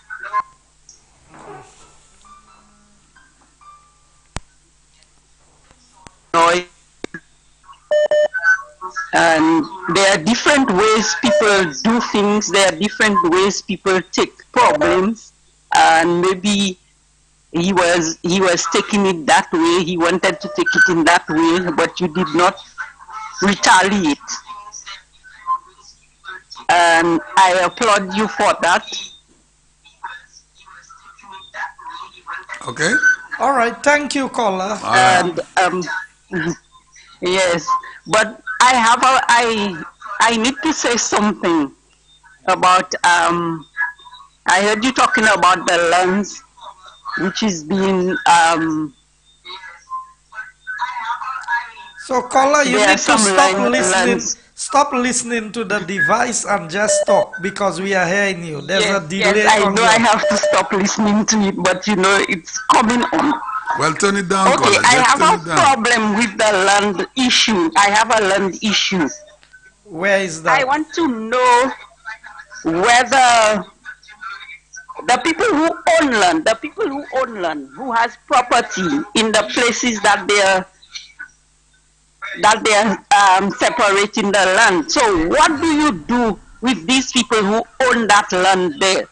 And there are different ways people do things, there are different ways people take problems, and maybe he was taking it that way, he wanted to take it in that way, but you did not retaliate. And I applaud you for that. Okay. All right. Thank you, caller. And yes, but I need to say something about I heard you talking about the lands which is being so caller, you there need are to some stop listening. lands. Stop listening to the device and just talk, because we are hearing you. There's a delay. Yes, I on know your... I have to stop listening to it, but you know it's coming on. Well, turn it down, Okay, caller. I have turn a it down. problem with the land issue. I have a land issue. Where is that? I want to know whether the people who own land, who has property in the places that they're separating the land. So what do you do with these people who own that land there?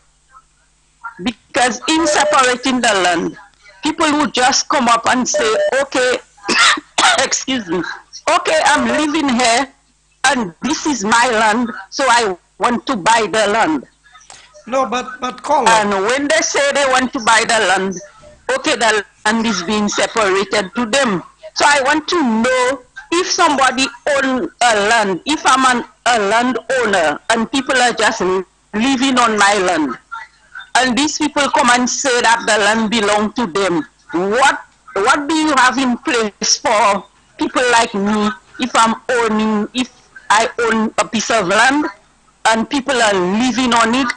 Because in separating the land, people who just come up and say, okay, excuse me, okay, I'm living here and this is my land, so I want to buy the land. No, but caller. And when they say they want to buy the land, okay, the land is being separated to them. So I want to know, if somebody owns a land, if I'm a landowner and people are just living on my land, and these people come and say that the land belongs to them, what do you have in place for people like me if I own a piece of land and people are living on it?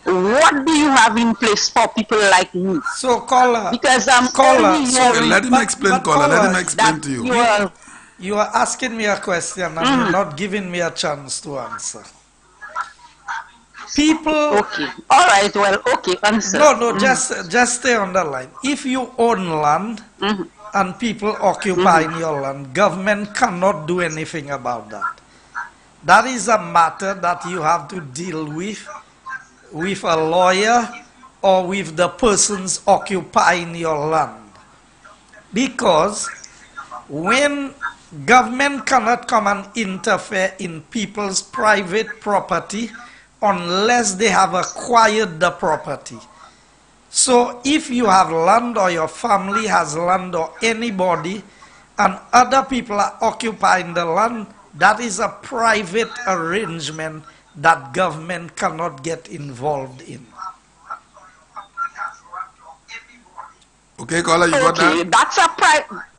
What do you have in place for people like me? So caller, because I'm caller, so let him explain, caller. Let him explain to you. You are asking me a question and you're not giving me a chance to answer. People. Okay. All right. Well. Okay. Answer. No. Just stay on the line. If you own land and people occupying your land, government cannot do anything about that. That is a matter that you have to deal with a lawyer or with the persons occupying your land. Because when government cannot come and interfere in people's private property unless they have acquired the property. So if you have land, or your family has land, or anybody, and other people are occupying the land, that is a private arrangement that government cannot get involved in. Okay, caller, you got that? Okay, that's a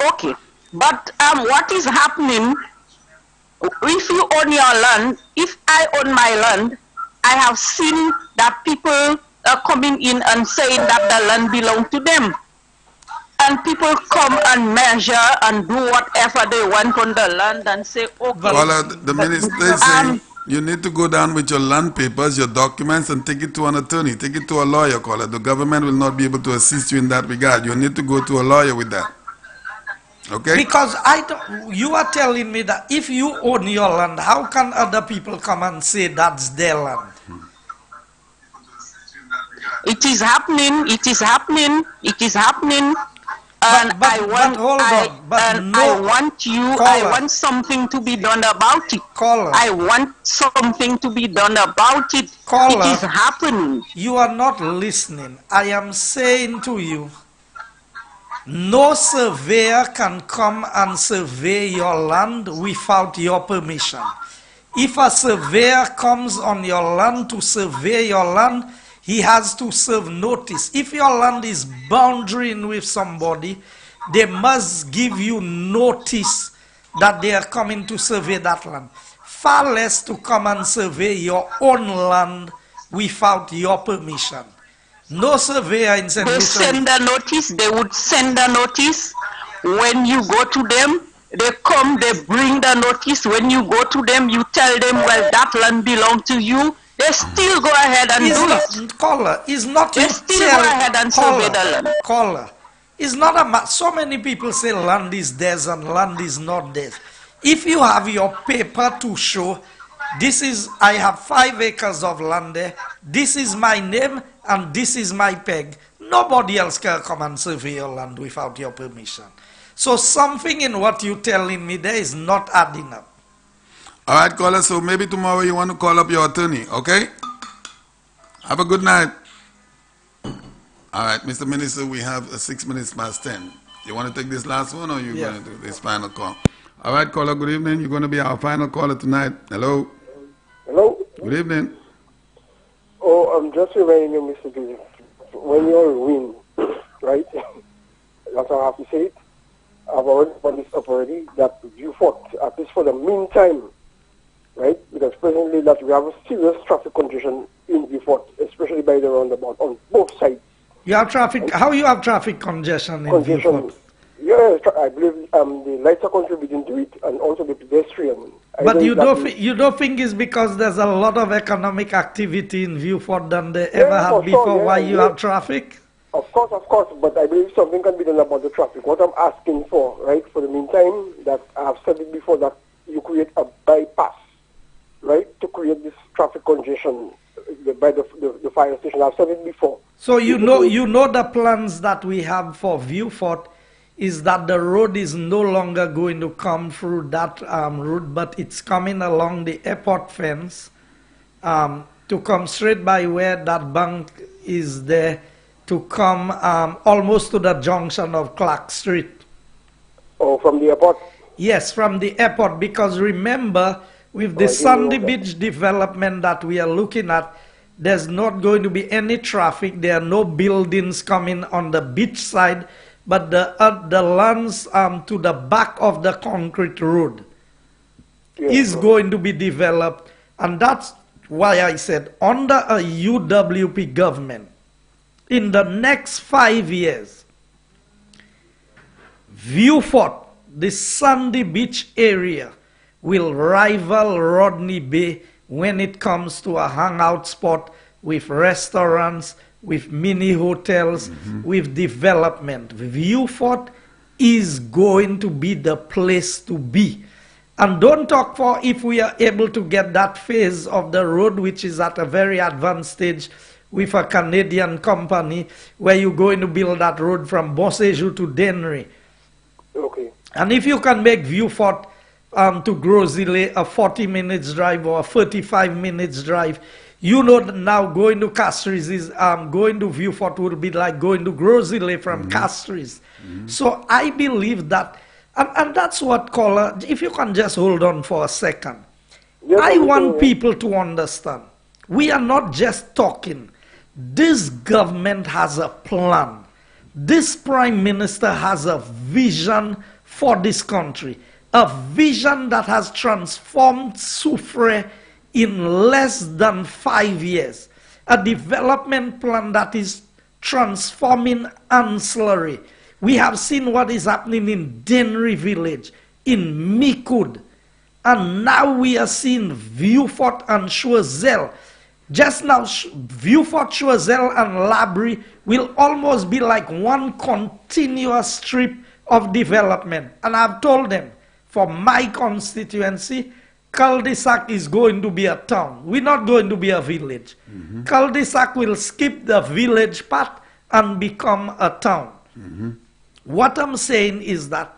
okay. But what is happening, if you own your land, if I own my land, I have seen that people are coming in and saying that the land belongs to them. and people come and measure and do whatever they want on the land and say, okay. Caller, the minister is saying you need to go down with your land papers, your documents, and take it to an attorney. Take it to a lawyer, caller. The government will not be able to assist you in that regard. You need to go to a lawyer with that. Okay? Because you are telling me that if you own your land, how can other people come and say that's their land? It is happening. It is happening. It is happening. And I want something to be done about it. I want something to be done about it. It is happening. You are not listening. I am saying to you, no surveyor can come and survey your land without your permission. If a surveyor comes on your land to survey your land, he has to serve notice. If your land is boundarying with somebody, they must give you notice that they are coming to survey that land. Far less to come and survey your own land without your permission. No surveyor in St. They Lucia. send a notice. They would send a notice. When you go to them, they come, they bring the notice. When you go to them, you tell them, well, that land belongs to you. They still go ahead and do it. Caller, is not they still go ahead and survey the land. Caller, it's not a so many people say land is theirs and land is not theirs. If you have your paper to show, this is, I have 5 acres of land there, this is my name and this is my peg. Nobody else can come and survey your land without your permission. So something in what you're telling me there is not adding up. All right, caller, so maybe tomorrow you want to call up your attorney, okay? Have a good night. All right, Mr. Minister, we have 6 minutes past 10. You want to take this last one or you going to do this final call? All right, caller, good evening. You're going to be our final caller tonight. Hello? Hello? Good evening. Oh, I'm just reminding you, Mr. Joseph, when you're win, right? That's how I have to say it. I've already put this up already, that you fought, at least for the meantime, right? Because presently that we have a serious traffic congestion in Beaufort, especially by the roundabout on both sides. You have traffic, how you have traffic congestion in Beaufort? Yeah, I believe the lights are contributing to it and also the pedestrian. But you don't think it's because there's a lot of economic activity in Beaufort than they ever had before why you have traffic? Of course, but I believe something can be done about the traffic. What I'm asking for, right, for the meantime, that I've said it before, that you create a bypass, right, to create this traffic congestion by the fire station. I've said it before. So you know the plans that we have for Beaufort is that the road is no longer going to come through that route, but it's coming along the airport fence to come straight by where that bank is there, to come almost to the junction of Clark Street. Oh, from the airport? Yes, from the airport, because remember, with the Sandy Beach development that we are looking at, there's not going to be any traffic. There are no buildings coming on the beach side, but the lands to the back of the concrete road is going to be developed. And that's why I said, under a UWP government, in the next 5 years, Beaufort, the Sandy Beach area, will rival Rodney Bay when it comes to a hangout spot with restaurants, with mini hotels, with development. Beaufort is going to be the place to be. And don't talk for if we are able to get that phase of the road, which is at a very advanced stage, with a Canadian company, where you're going to build that road from Bossejou to Dennery. Okay. And if you can make Beaufort to Grosile a 40 minutes drive or a 35 minutes drive, you know that now going to Castries is, going to Beaufort will be like going to Grosile from Castries. So I believe that, and that's what, caller, if you can just hold on for a second. I want people to understand, we are not just talking. This government has a plan. This Prime Minister has a vision for this country. A vision that has transformed Soufrière in less than 5 years. A development plan that is transforming Ancillary. We have seen what is happening in Dennery Village, in Mikud, and now we are seeing Vieux-Fort and Choiseul. Just now, Vieux-Fort, Choiseul, and Labrie will almost be like one continuous strip of development. And I've told them, for my constituency, cul-de-sac is going to be a town. We're not going to be a village. Cul-de-sac will skip the village part and become a town. What I'm saying is that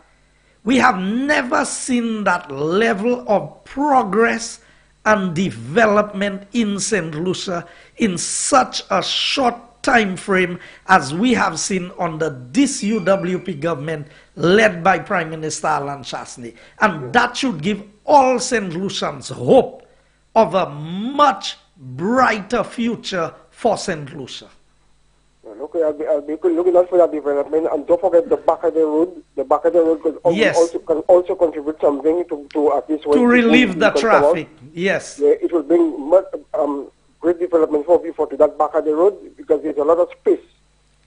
we have never seen that level of progress and development in St. Lucia in such a short time frame as we have seen under this UWP government led by Prime Minister Alan Chasney. And that should give all St. Lucians hope of a much brighter future for St. Lucia. Well, okay, I'll be looking out for that development, and don't forget the back of the road. The back of the road can also contribute something to at least to relieve the traffic. Yes, yeah, it will bring much, great development for people to that back of the road, because there's a lot of space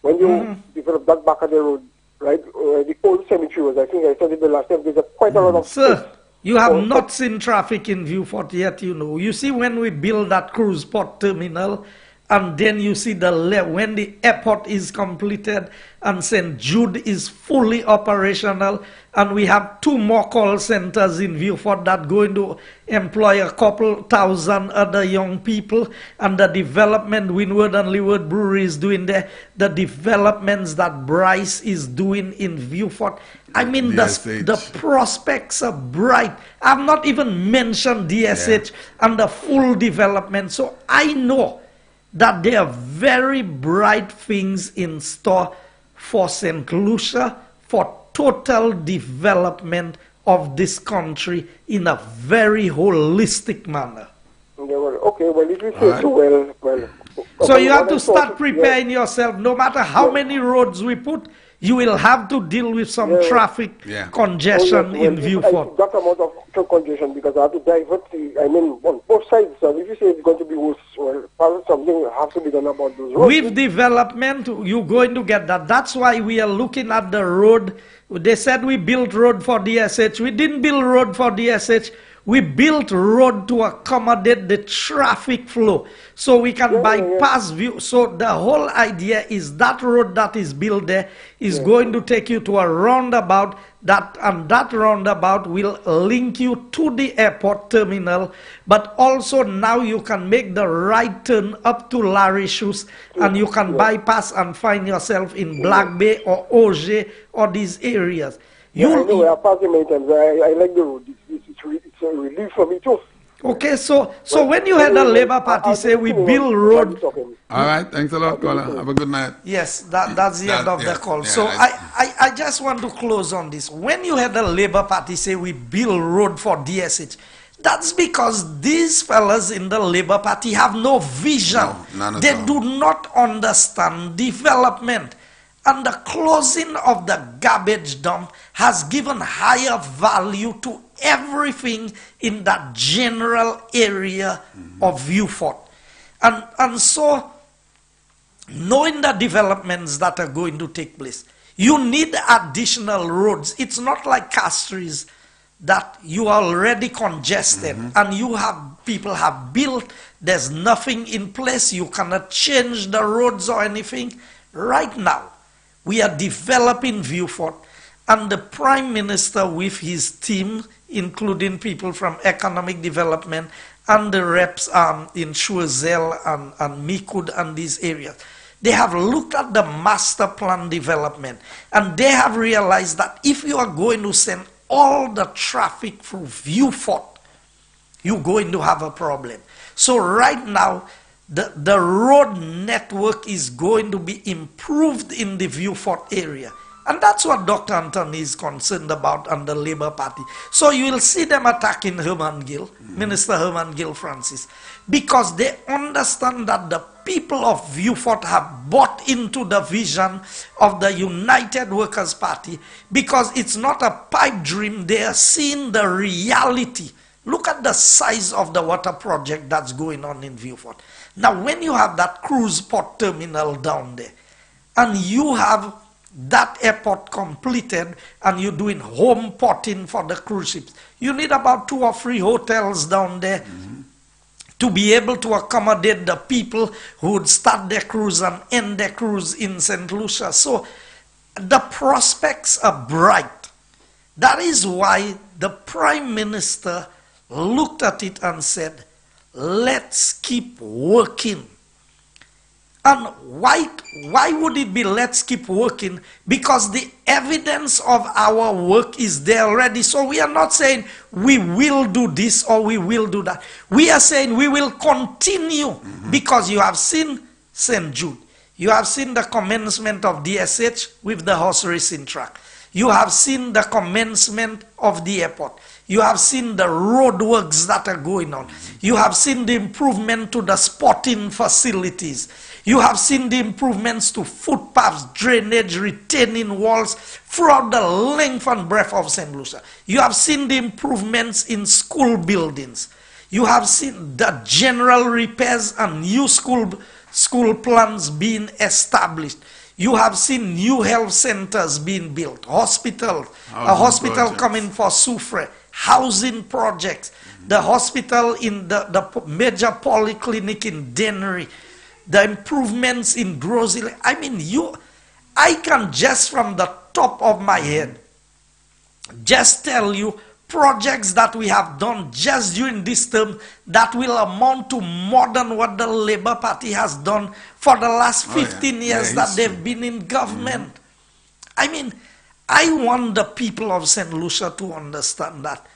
when you develop that back of the road. Right, the old cemetery was. I think I said it the last time. There's quite a lot of space. You have not seen traffic in Vieux-Fort yet, you know. You see, when we build that cruise port terminal, and then you see when the airport is completed and St. Jude is fully operational, and we have 2 more call centers in Vieux-Fort that going to employ a couple thousand other young people, and the development Windward and Leeward Brewery is doing there, the developments that Bryce is doing in Vieux-Fort. I mean, the prospects are bright. I've not even mentioned DSH and the full development. So I know that there are very bright things in store for St. Lucia, for total development of this country in a very holistic manner. Okay, well, if you say so, well. So you have to start preparing yourself. No matter how many roads we put, you will have to deal with some traffic congestion in Vieux-Fort. That amount of congestion, because I have to divert, on both sides. So if you say it's going to be worse, well, something has to be done about those roads. With development, you're going to get that. That's why we are looking at the road. They said we built road for DSH. We didn't build road for DSH. We built road to accommodate the traffic flow, so we can bypass view. So the whole idea is that road that is built there is going to take you to a roundabout, and that roundabout will link you to the airport terminal. But also now you can make the right turn up to Larry Shoes, and you can bypass and find yourself in Black Bay or Auger or these areas. I know, I passed it many times. I like the road. It's a relief for me too. Okay, so when you had the Labour Party say we build road. All right, thanks a lot, caller. Have a good night. Yes, that's the end of the call. So I just want to close on this. When you had the Labour Party say we build road for DSH, that's because these fellas in the Labour Party have no vision. They do not understand development. And the closing of the garbage dump has given higher value to everything in that general area of Vieux-Fort. And so, knowing the developments that are going to take place, you need additional roads. It's not like Castries that you are already congested and people have built, there's nothing in place, you cannot change the roads or anything. Right now, we are developing Vieux-Fort, and the Prime Minister with his team, including people from economic development and the reps in Choiseul and Mikud and these areas, they have looked at the master plan development, and they have realized that if you are going to send all the traffic through Vieux-Fort, you're going to have a problem. So right now, the road network is going to be improved in the Vieux-Fort area. And that's what Dr. Anthony is concerned about and the Labour Party. So you will see them attacking Herman Gill, Minister Herman Gill Francis, because they understand that the people of Vieux-Fort have bought into the vision of the United Workers' Party, because it's not a pipe dream. They are seeing the reality. Look at the size of the water project that's going on in Vieux-Fort. Now, when you have that cruise port terminal down there, and you have that airport completed and you're doing home porting for the cruise ships. You need about 2 or 3 hotels down there to be able to accommodate the people who would start their cruise and end their cruise in St. Lucia. So the prospects are bright. That is why the Prime Minister looked at it and said, let's keep working. And why would it be let's keep working? Because the evidence of our work is there already. So we are not saying we will do this or we will do that. We are saying we will continue because you have seen St. Jude. You have seen the commencement of DSH with the horse racing track. You have seen the commencement of the airport. You have seen the road works that are going on. You have seen the improvement to the sporting facilities. You have seen the improvements to footpaths, drainage, retaining walls throughout the length and breadth of St. Lucia. You have seen the improvements in school buildings. You have seen the general repairs and new school plans being established. You have seen new health centers being built, hospitals, a hospital coming for Soufre, housing projects, the hospital in the major polyclinic in Dennery, the improvements in Grosile. I mean, I can just from the top of my head just tell you projects that we have done just during this term that will amount to more than what the Labour Party has done for the last 15 years that they've been in government. I mean, I want the people of St. Lucia to understand that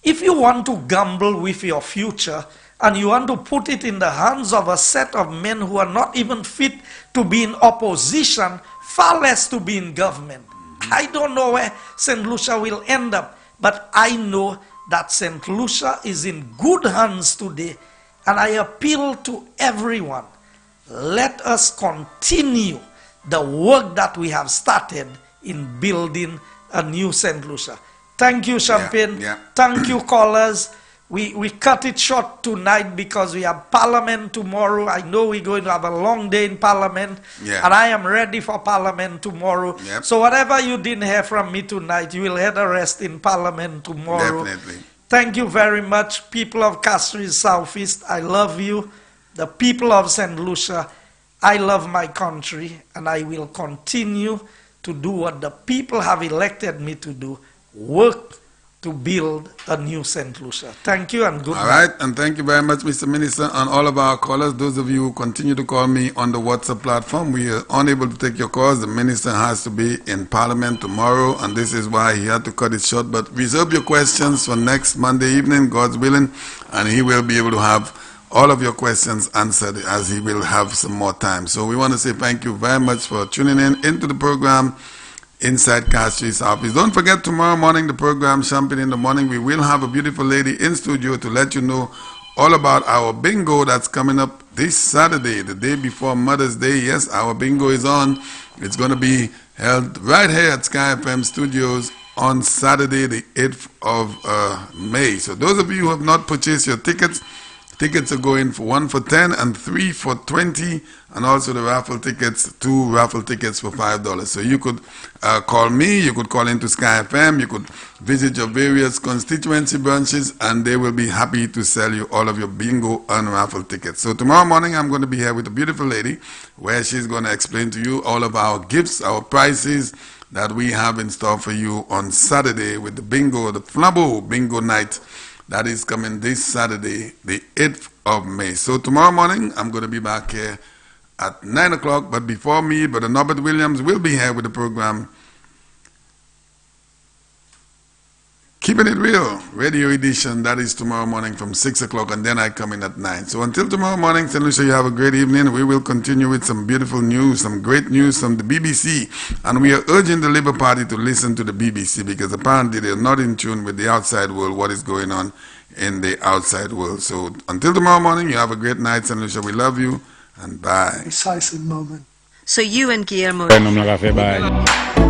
if you want to gamble with your future and you want to put it in the hands of a set of men who are not even fit to be in opposition, far less to be in government. I don't know where St. Lucia will end up, but I know that St. Lucia is in good hands today, and I appeal to everyone, let us continue the work that we have started in building a new St. Lucia. Thank you, Champagne. Thank you, callers. We cut it short tonight because we have Parliament tomorrow. I know we're going to have a long day in Parliament, and I am ready for Parliament tomorrow. So whatever you didn't hear from me tonight, you will hear the rest in Parliament tomorrow. Definitely. Thank you very much, people of Castries Southeast. I love you. The people of St. Lucia, I love my country, and I will continue to do what the people have elected me to do, work to build a new St. Lucia. Thank you and good night. All right, and thank you very much, Mr. Minister, and all of our callers. Those of you who continue to call me on the WhatsApp platform, we are unable to take your calls. The Minister has to be in Parliament tomorrow, and this is why he had to cut it short. But reserve your questions for next Monday evening, God's willing, and he will be able to have all of your questions answered as he will have some more time. So we want to say thank you very much for tuning in into the program Inside Castries Office. Don't forget tomorrow morning, the program Champagne in the Morning. We will have a beautiful lady in studio to let you know all about our bingo that's coming up this Saturday, the day before Mother's Day. Yes, our bingo is on. It's going to be held right here at Sky FM Studios on Saturday, the 8th of May. So those of you who have not purchased your tickets are going for 1 for 10 and 3 for 20, and also the raffle tickets, 2 raffle tickets for $5. So you could call me, you could call into Sky FM, you could visit your various constituency branches, and they will be happy to sell you all of your bingo and raffle tickets. So tomorrow morning I'm going to be here with a beautiful lady where she's going to explain to you all of our gifts, our prices that we have in store for you on Saturday with the bingo, the Flabo Bingo Night. That is coming this Saturday, the 8th of May. So tomorrow morning, I'm going to be back here at 9 o'clock. But before me, Brother Norbert Williams will be here with the program Keeping It Real, radio edition. That is tomorrow morning from 6 o'clock, and then I come in at 9. So until tomorrow morning, St. Lucia, you have a great evening. We will continue with some beautiful news, some great news from the BBC. And we are urging the Labour Party to listen to the BBC because apparently they are not in tune with the outside world, what is going on in the outside world. So until tomorrow morning, you have a great night, St. Lucia. We love you, and bye. Decisive moment. So you and Guillermo... Bye.